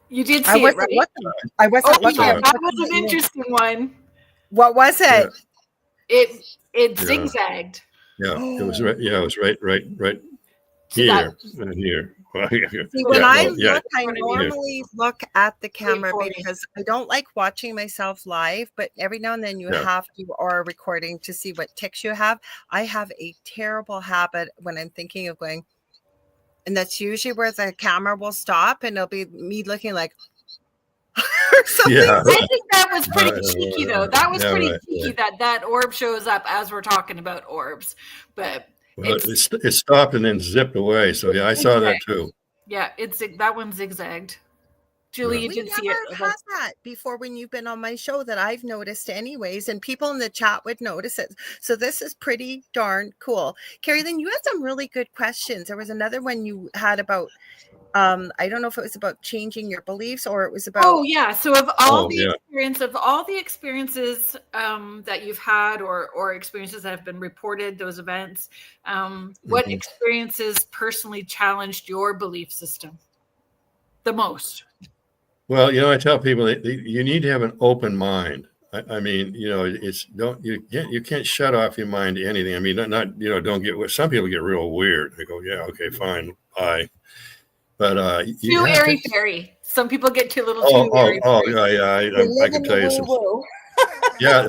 You did see it, right? I wasn't looking. Yeah, that was an interesting one. What was it? Yeah. It zigzagged. Yeah, it was right. Yeah, it was right here. Here. See, when I normally look at the camera because I don't like watching myself live, but every now and then you have to, or recording to see what tics you have. I have a terrible habit when I'm thinking of going, and that's usually where the camera will stop and it'll be me looking like, or something. Yeah. I think that was pretty cheeky, though. That was pretty cheeky that orb shows up as we're talking about orbs. But it stopped and then zipped away. So I saw that too. Yeah, that one zigzagged. Julie, you did see it. We've never had that before when you've been on my show that I've noticed anyways, and people in the chat would notice it. So this is pretty darn cool. Kerrilynn, you had some really good questions. There was another one you had about I don't know if it was about changing your beliefs or it was about. Oh yeah. So of all the experiences that you've had or experiences that have been reported, those events, what experiences personally challenged your belief system the most? Well, I tell people that you need to have an open mind. I mean, you can't shut off your mind to anything. I mean, don't get. Some people get real weird. They go, yeah, okay, fine, bye. But too airy fairy. Some people get too little too airy. I can tell you some. Yeah,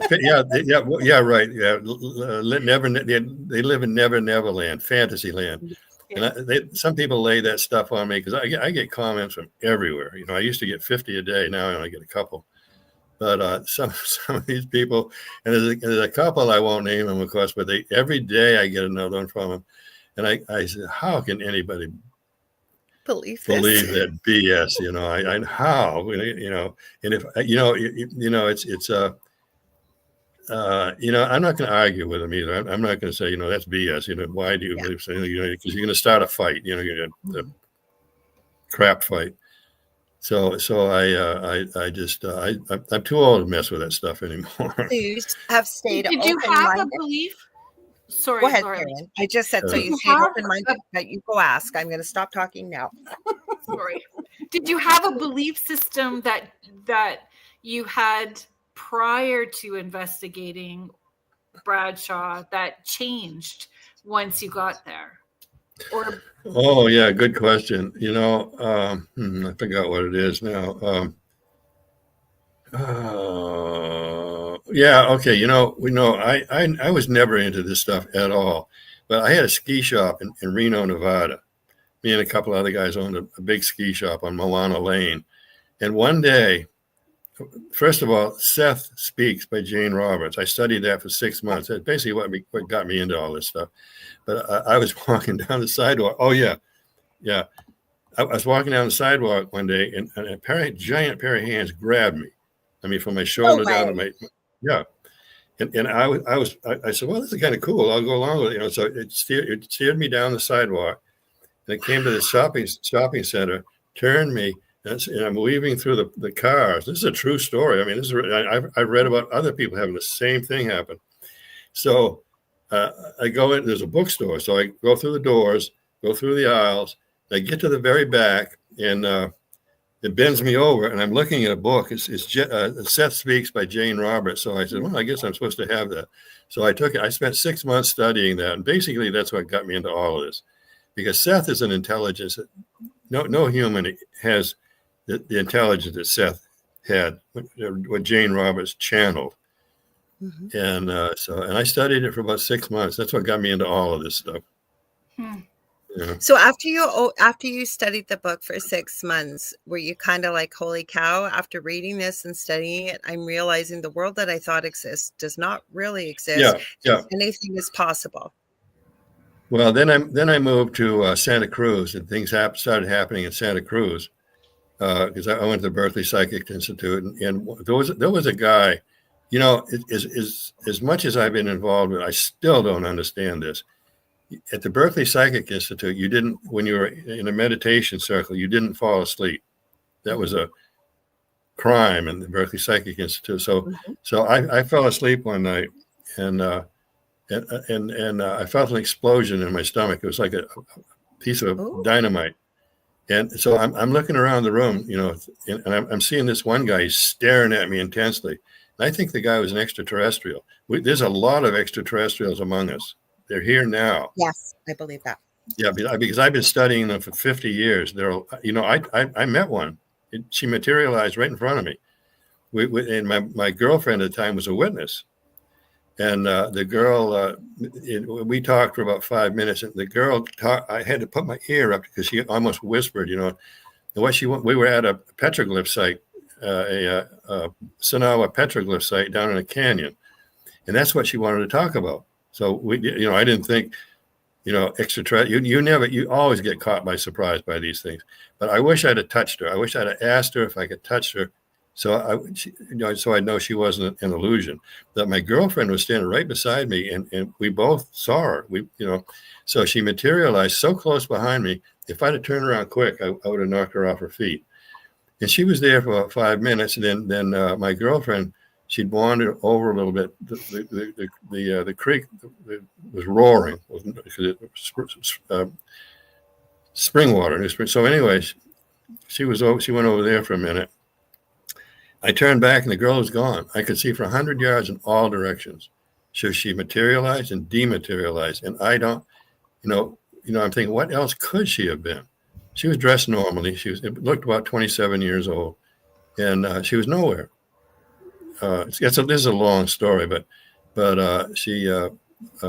right. Yeah, they live in Never Land, fantasy land. And some people lay that stuff on me because I get comments from everywhere. I used to get 50 a day. Now I only get a couple. But some of these people, and there's a couple, I won't name them, of course, but every day I get another one from them. And I said, how can anybody believe that BS? How, and if, it's I'm not going to argue with them either. I'm not going to say, that's BS. Why do you believe so? Because you're going to start a fight. You're going to crap fight. So I'm too old to mess with that stuff anymore. You have stayed. Did you have a belief? Sorry, go ahead, Kerrilynn. I just said so. You stayed open-minded, but you go ask. I'm going to stop talking now. Sorry. Did you have a belief system that you had prior to investigating Bradshaw that changed once you got there? Or oh yeah, good question. I forgot what it is now. Yeah, okay. I was never into this stuff at all, but I had a ski shop in Reno, Nevada. Me and a couple other guys owned a big ski shop on Milana Lane, and one day. First of all, Seth Speaks by Jane Roberts. I studied that for 6 months. That's basically what got me into all this stuff. But I was walking down the sidewalk. Oh, yeah. I was walking down the sidewalk one day, and a giant pair of hands grabbed me. I mean, from my shoulder down to my, yeah. And I said, well, this is kind of cool. I'll go along with it. So it steered me down the sidewalk, and it came to the shopping center, turned me. And I'm weaving through the cars. This is a true story. I mean, I've read about other people having the same thing happen. So I go in. There's a bookstore. So I go through the doors, go through the aisles. I get to the very back, and it bends me over. And I'm looking at a book. It's Seth Speaks by Jane Roberts. So I said, well, I guess I'm supposed to have that. So I took it. I spent 6 months studying that, and basically that's what got me into all of this, because Seth is an intelligence that no human has. The intelligence that Seth had, what Jane Roberts channeled. Mm-hmm. And I studied it for about 6 months. That's what got me into all of this stuff. Yeah. So after you studied the book for 6 months, were you kind of like, holy cow, after reading this and studying it, I'm realizing the world that I thought exists does not really exist. Yeah. Anything is possible. Well, then I moved to Santa Cruz, and things started happening in Santa Cruz. Because I went to the Berkeley Psychic Institute, and there was a guy You know, as much as I've been involved with, I still don't understand this. At the Berkeley Psychic Institute, you didn't, when you were in a meditation circle, you didn't fall asleep. That was a crime in the Berkeley Psychic Institute. So I fell asleep one night, and I felt an explosion in my stomach. It was like a piece of dynamite. And so I'm looking around the room, you know, and I'm seeing this one guy, he's staring at me intensely. And I think the guy was an extraterrestrial. There's a lot of extraterrestrials among us. They're here now. Yes, I believe that. Yeah, because I've been studying them for 50 years. You know, I met one. She materialized right in front of me. And my girlfriend at the time was a witness. And the girl, we talked for about 5 minutes. And the girl I had to put my ear up because she almost whispered, you know, and we were at a petroglyph site, a Sanawa petroglyph site down in a canyon. And that's what she wanted to talk about. So you know, I didn't think, you know, extraterrestrial. You always get caught by surprise by these things. But I wish I'd have touched her. I wish I'd have asked her if I could touch her, so I know she wasn't an illusion. That my girlfriend was standing right beside me, and we both saw her. So she materialized so close behind me. If I'd have turned around quick, I would have knocked her off her feet. And she was there for about 5 minutes. And then my girlfriend, she'd wandered over a little bit. The creek was roaring because it was spring water. So anyway, she went over there for a minute. I turned back and the girl was gone. I could see for 100 yards in all directions. So she materialized and dematerialized. And I don't, you know, I'm thinking, what else could she have been? She was dressed normally. It looked about 27 years old, and she was nowhere. This is a long story, but she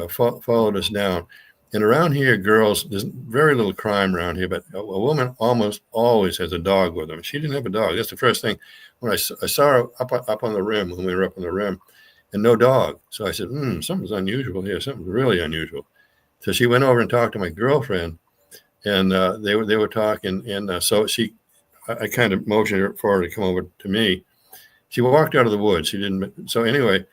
followed us down. And around here, girls, there's very little crime around here, but a woman almost always has a dog with them. She didn't have a dog. That's the first thing. When I saw her up on the rim, when we were up on the rim, and no dog. So I said, something's unusual here. Something's really unusual. So she went over and talked to my girlfriend, and they were talking. And so I kind of motioned her for her to come over to me. She walked out of the woods. She didn't. So anyway,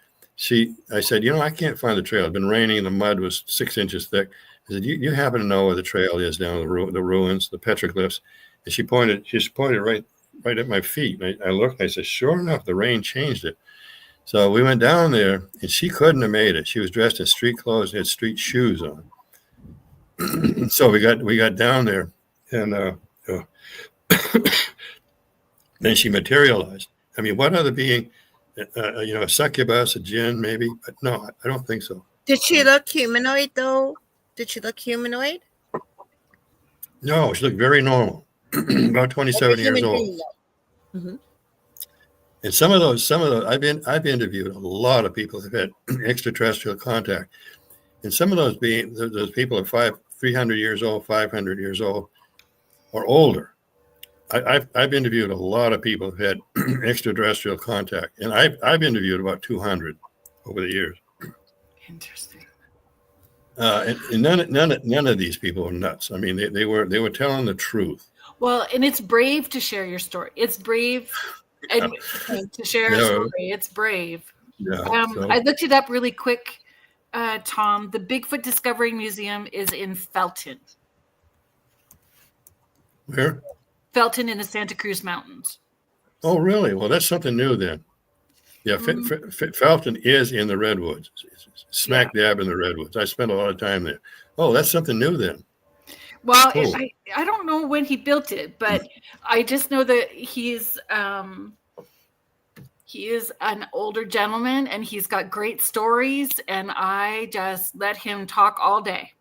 I said, you know, I can't find the trail. It's been raining and the mud was 6 inches thick. I said, you happen to know where the trail is down the ruins, the petroglyphs? And she pointed right at my feet. And I looked and I said, sure enough, the rain changed it. So we went down there and she couldn't have made it. She was dressed in street clothes, had street shoes on. So we got down there, and then she materialized. I mean, what other being, a succubus, a jinn, maybe? But no, I don't think so. Did she look humanoid, though? Did she look humanoid? No, she looked very normal, about 27 years old. Mm-hmm. And some of those, I've interviewed a lot of people who've had extraterrestrial contact, and some of those people are 300 years old, 500 years old, or older. I've interviewed a lot of people who've had extraterrestrial contact, and I've interviewed about 200 over the years. Interesting. And none of these people were nuts. I mean, they were telling the truth. Well, and it's brave to share your story. It's brave and to share a story. It's brave. Yeah. I looked it up really quick, Tom. The Bigfoot Discovery Museum is in Felton. Where? Felton in the Santa Cruz Mountains. Oh, really? Well, that's something new then. Yeah, Felton is in the Redwoods, smack dab in the Redwoods. I spent a lot of time there. Oh, that's something new then. Well, cool. I don't know when he built it, but I just know that he is an older gentleman and he's got great stories, and I just let him talk all day.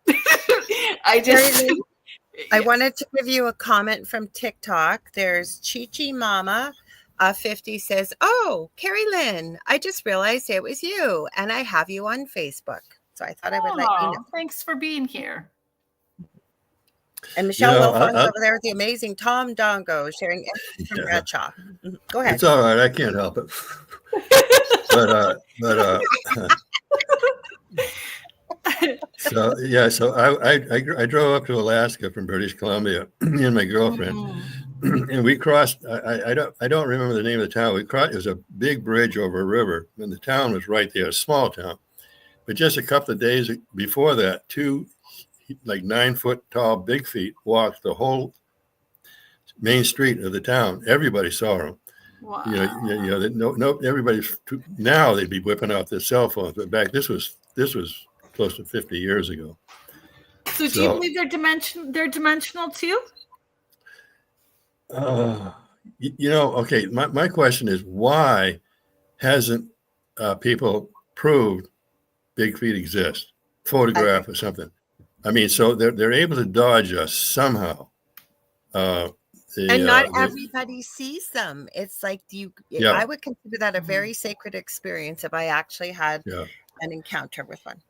I wanted to give you a comment from TikTok. There's Chichi Mama 50 says, "Oh, Kerrilynn, I just realized it was you, and I have you on Facebook." So I thought I would let you know. Thanks for being here. And Michelle Wilfon's over there with the amazing Tom Dongo sharing info from Bradshaw. Go ahead. It's all right. I can't help it. So I drove up to Alaska from British Columbia, me and my girlfriend. and we crossed. I don't remember the name of the town. We crossed. It was a big bridge over a river, and the town was right there, a small town. But just a couple of days before that, two like 9-foot tall big feet walked the whole main street of the town. Everybody saw them. Wow. Everybody's now they'd be whipping out their cell phones, but back this was close to 50 years ago. So do you believe they're dimensional too? Okay. My question is, why hasn't people proved big feet exist, photograph or something? I mean, so they're able to dodge us somehow. And not everybody sees them. It's like I would consider that a very sacred experience if I actually had an encounter with one.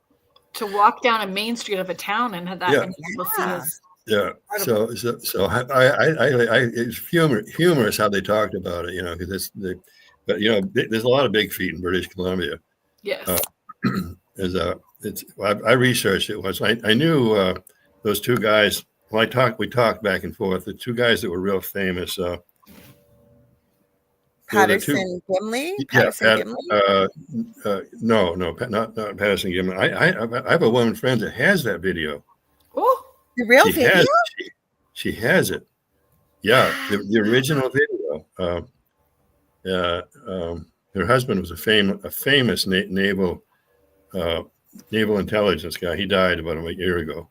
To walk down a main street of a town and have that many people see us. Yeah. So I it's humorous how they talked about it, because there's a lot of big feet in British Columbia. Yes. I researched it once. I knew those two guys. Well, we talked back and forth. The two guys that were real famous. Patterson Gimley? No, not Patterson Gimley. I have a woman friend that has that video. Oh, the real video? She has it. Yeah, the original video. Her husband was a famous naval intelligence guy. He died about a year ago.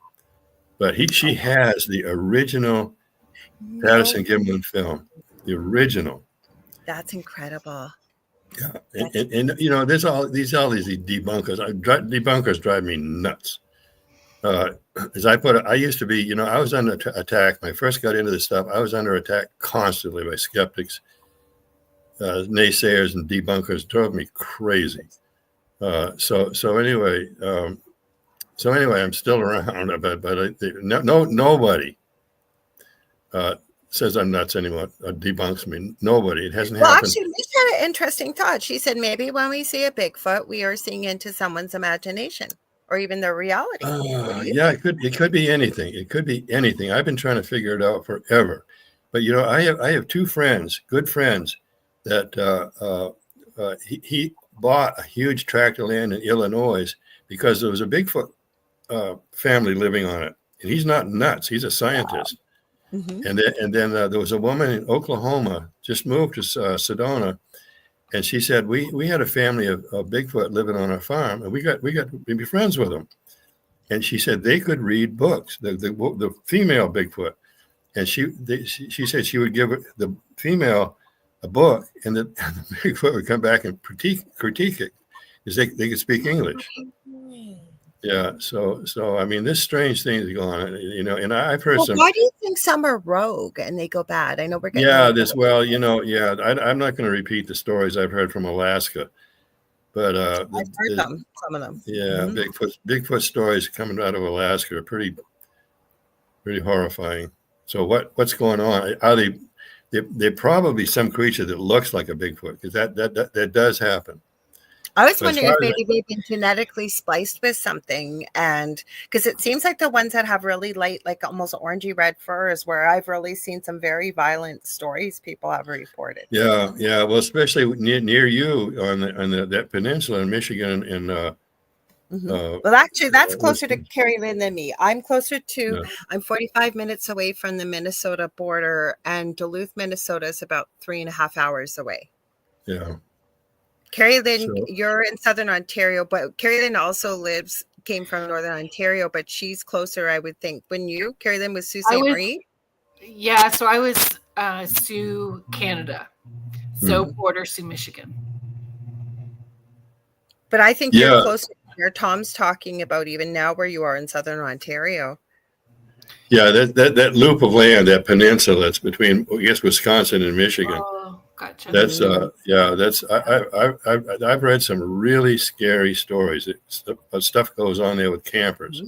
But she has the original Patterson Gimlin film, the original. That's incredible. Yeah, and there's all these debunkers. Debunkers drive me nuts. As I put it, I used to be, I was under attack. When I first got into this stuff, I was under attack constantly by skeptics, naysayers, and debunkers. Drove me crazy. So anyway, I'm still around, but nobody says I'm nuts anymore. Debunks me. Nobody. It hasn't happened. Well, actually, Liz had an interesting thought. She said maybe when we see a Bigfoot, we are seeing into someone's imagination or even their reality. Yeah, it could be anything. It could be anything. I've been trying to figure it out forever. But I have two friends, good friends, that he bought a huge tract of land in Illinois because there was a Bigfoot family living on it, and he's not nuts. He's a scientist. Mm-hmm. And then there was a woman in Oklahoma just moved to Sedona, and she said we had a family of Bigfoot living on our farm, and we got to be friends with them. And she said they could read books. The female Bigfoot, and she said she would give the female a book, and the Bigfoot would come back and critique it because they could speak English. Yeah, so I mean, this strange thing is going on, and I've heard some. Why do you think some are rogue and they go bad? I know we're getting. Yeah, I'm not going to repeat the stories I've heard from Alaska, but I've heard some of them. Yeah, mm-hmm. Bigfoot stories coming out of Alaska are pretty horrifying. So what's going on? Are they're probably some creature that looks like a Bigfoot, because that does happen. I was wondering if maybe they've been genetically spliced with something, and because it seems like the ones that have really light, like almost orangey red fur is where I've really seen some very violent stories people have reported. Yeah. Well, especially near you on that peninsula in Michigan, and well, actually, that's closer to Kerrilynn than me. I'm closer to. Yeah. I'm 45 minutes away from the Minnesota border, and Duluth, Minnesota is about 3.5 hours away. Yeah. Kerrilynn, you're in Southern Ontario, but Kerrilynn also came from Northern Ontario, but she's closer, I would think. When Kerrilynn was Sault Ste. Marie? Yeah, so I was Sioux, Canada. So border Sioux, Michigan. But I think you're closer to where Tom's talking about even now where you are in Southern Ontario. Yeah, that loop of land, that peninsula that's between, I guess, Wisconsin and Michigan. Oh, gotcha. That's I've read some really scary stories. Stuff goes on there with campers.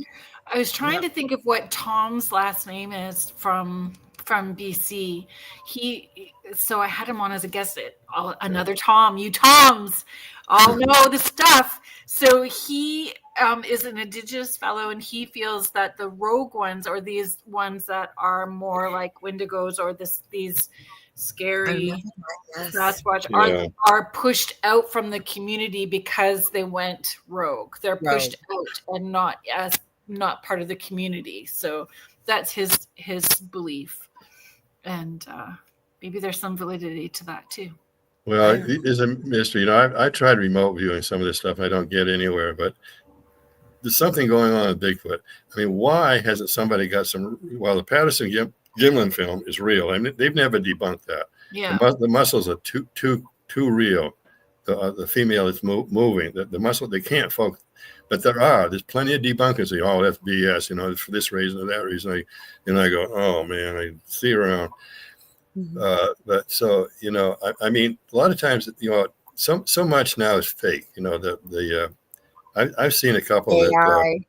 I was trying to think of what Tom's last name is from from BC. So I had him on as a guest. Another Tom, you Toms all know the stuff. So he is an Indigenous fellow, and he feels that the rogue ones, or these ones that are more like Wendigos, or these scary Sasquatch, are pushed out from the community because they went rogue. They're pushed out and not part of the community. So that's his belief, and maybe there's some validity to that too. Well, it is a mystery. I tried remote viewing some of this stuff. I don't get anywhere, but there's something going on with Bigfoot. I mean, why hasn't somebody got some? Well, the Patterson Gimlin film is real. I mean, they've never debunked that. Yeah, the muscles are too real. The female is moving. The muscle, they can't focus. But there's plenty of debunkers. They all that's BS. For this reason or that reason. I go, oh man, I see around. But so I mean, a lot of times so much now is fake. I've seen a couple AI.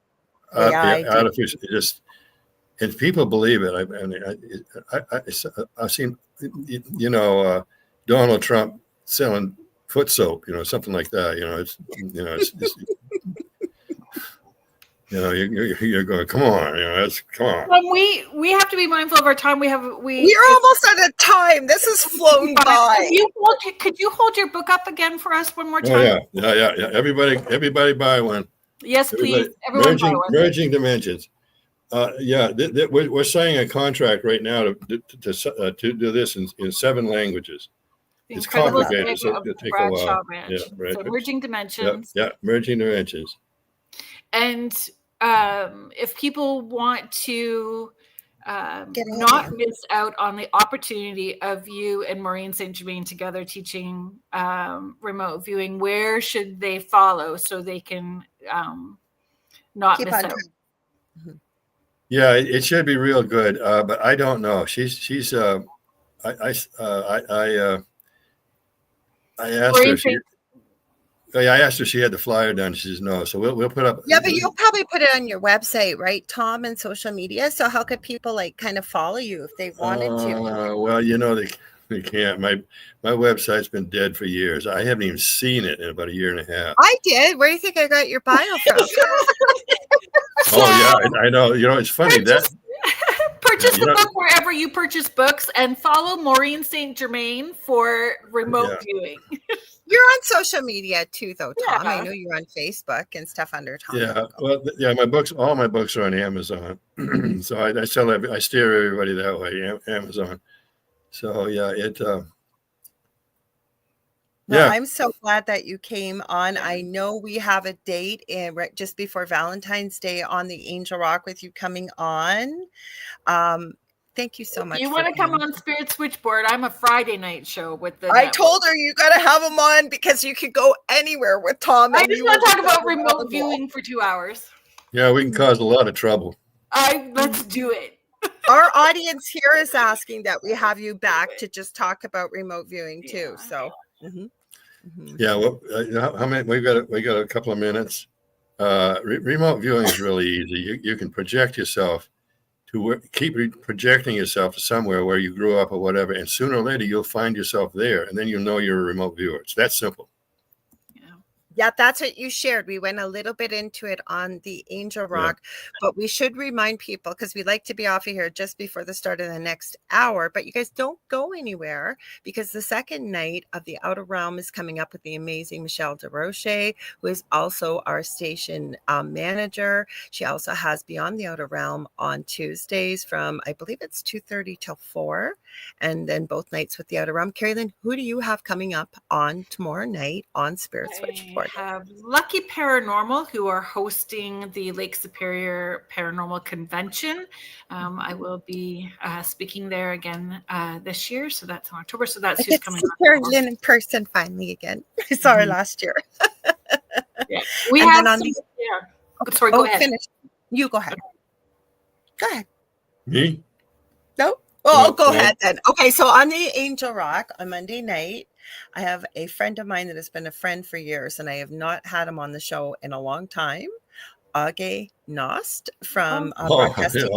artificial just, and people believe it. I've seen Donald Trump selling foot soap, something like that. You're going, come on, come on. We have to be mindful of our time. We're almost out of time. This has flown by. Could you hold your book up again for us one more time? Oh, yeah. Everybody buy one. Yes, please. Everyone buy one. Merging Dimensions. We're signing a contract right now to do this in 7 languages. It's complicated, so it'll take a while. Ranch. Yeah, right. So Merging Dimensions. Yeah, Merging Dimensions. And if people want to not miss out on the opportunity of you and Maureen St. Germain together teaching remote viewing, where should they follow so they can not miss out? Yeah, it should be real good, but I don't know. She's I asked her. I asked her if she had the flyer done. She says no. So we'll put up. Yeah, but you'll probably put it on your website, right, Tom, and social media. So how could people kind of follow you if they wanted to? Well, they can't. My website's been dead for years. I haven't even seen it in about a year and a half. I did. Where do you think I got your bio from? Oh yeah, I know. It's funny purchase the book wherever you purchase books, and follow Maureen St. Germain for remote viewing. You're on social media too, though, Tom. Yeah. I know you're on Facebook and stuff under Tom. Yeah, well, all my books are on Amazon. So I steer everybody that way, Amazon. So I'm so glad that you came on. I know we have a date just before Valentine's Day on the Angel Rock with you coming on. Thank you so much. You want to come on Spirit Switchboard? I'm a Friday night show with the. I told her you got to have him on because you could go anywhere with Tom. I just want to talk about remote viewing for 2 hours. Yeah, we can cause a lot of trouble. Let's do it. Our audience here is asking that we have you back to just talk about remote viewing too. So. Yeah. Well, how many? We got a couple of minutes. Remote viewing is really easy. You can project yourself. Keep projecting yourself to somewhere where you grew up or whatever, and sooner or later you'll find yourself there, and then you'll know you're a remote viewer. It's that simple. Yeah, that's what you shared. We went a little bit into it on the Angel Rock, but we should remind people, because we like to be off of here just before the start of the next hour, but you guys don't go anywhere, because the second night of the Outer Realm is coming up with the amazing Michelle DeRoche, who is also our station manager. She also has Beyond the Outer Realm on Tuesdays from, I believe it's 2:30 till 4, and then both nights with the Outer Realm. Kerrilynn, who do you have coming up on tomorrow night on Spirit Switchboard? Have Lucky Paranormal, who are hosting the Lake Superior Paranormal Convention. I will be speaking there again this year, so that's in October. So that's who's coming. Kerrilynn in person finally again. I saw her last year. We and have on Sorry, go ahead. Finish. You go ahead. Go ahead. Me? No. Well, go ahead then. Okay, so on the Angel Rock on Monday night, I have a friend of mine that has been a friend for years, and I have not had him on the show in a long time. Age Nost from Broadcasting.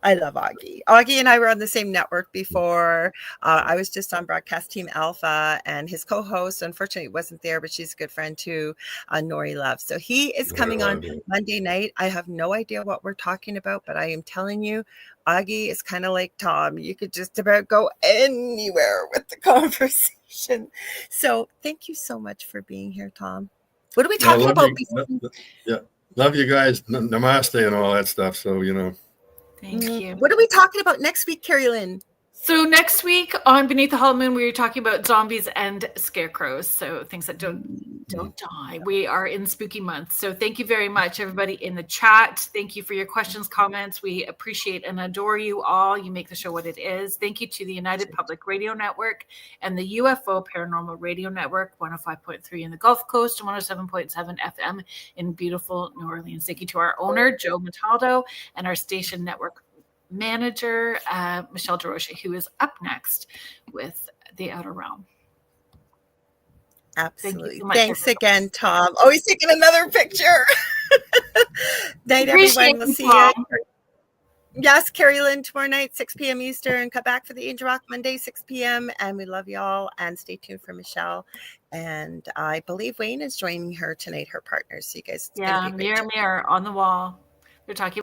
I love Augie. Augie and I were on the same network before. I was just on Broadcast Team Alpha, and his co-host, unfortunately, wasn't there, but she's a good friend too, Nori Love. So he is coming on Monday night. I have no idea what we're talking about, but I am telling you, Augie is kind of like Tom. You could just about go anywhere with the conversation. So thank you so much for being here, Tom. What are we talking about? Love you guys. Namaste and all that stuff. So, Thank you. What are we talking about next week, Kerrilynn? So next week on Beneath the Hollow Moon, we were talking about zombies and scarecrows. So things that don't die. We are in spooky month. So thank you very much, everybody in the chat. Thank you for your questions, comments. We appreciate and adore you all. You make the show what it is. Thank you to the United Public Radio Network and the UFO Paranormal Radio Network, 105.3 in the Gulf Coast and 107.7 FM in beautiful New Orleans. Thank you to our owner, Joe Montaldo, and our station network manager, Michelle DeRoche, who is up next with The Outer Realm. Absolutely. Thanks again, Tom. Oh, he's taking another picture. Night, everyone. We'll see you. Yes, Kerrilynn, tomorrow night, 6 p.m. Eastern. Come back for the Angel Rock Monday, 6 p.m. And we love you all. And stay tuned for Michelle. And I believe Wayne is joining her tonight, her partner. So you guys. Yeah, mirror on the wall. They're talking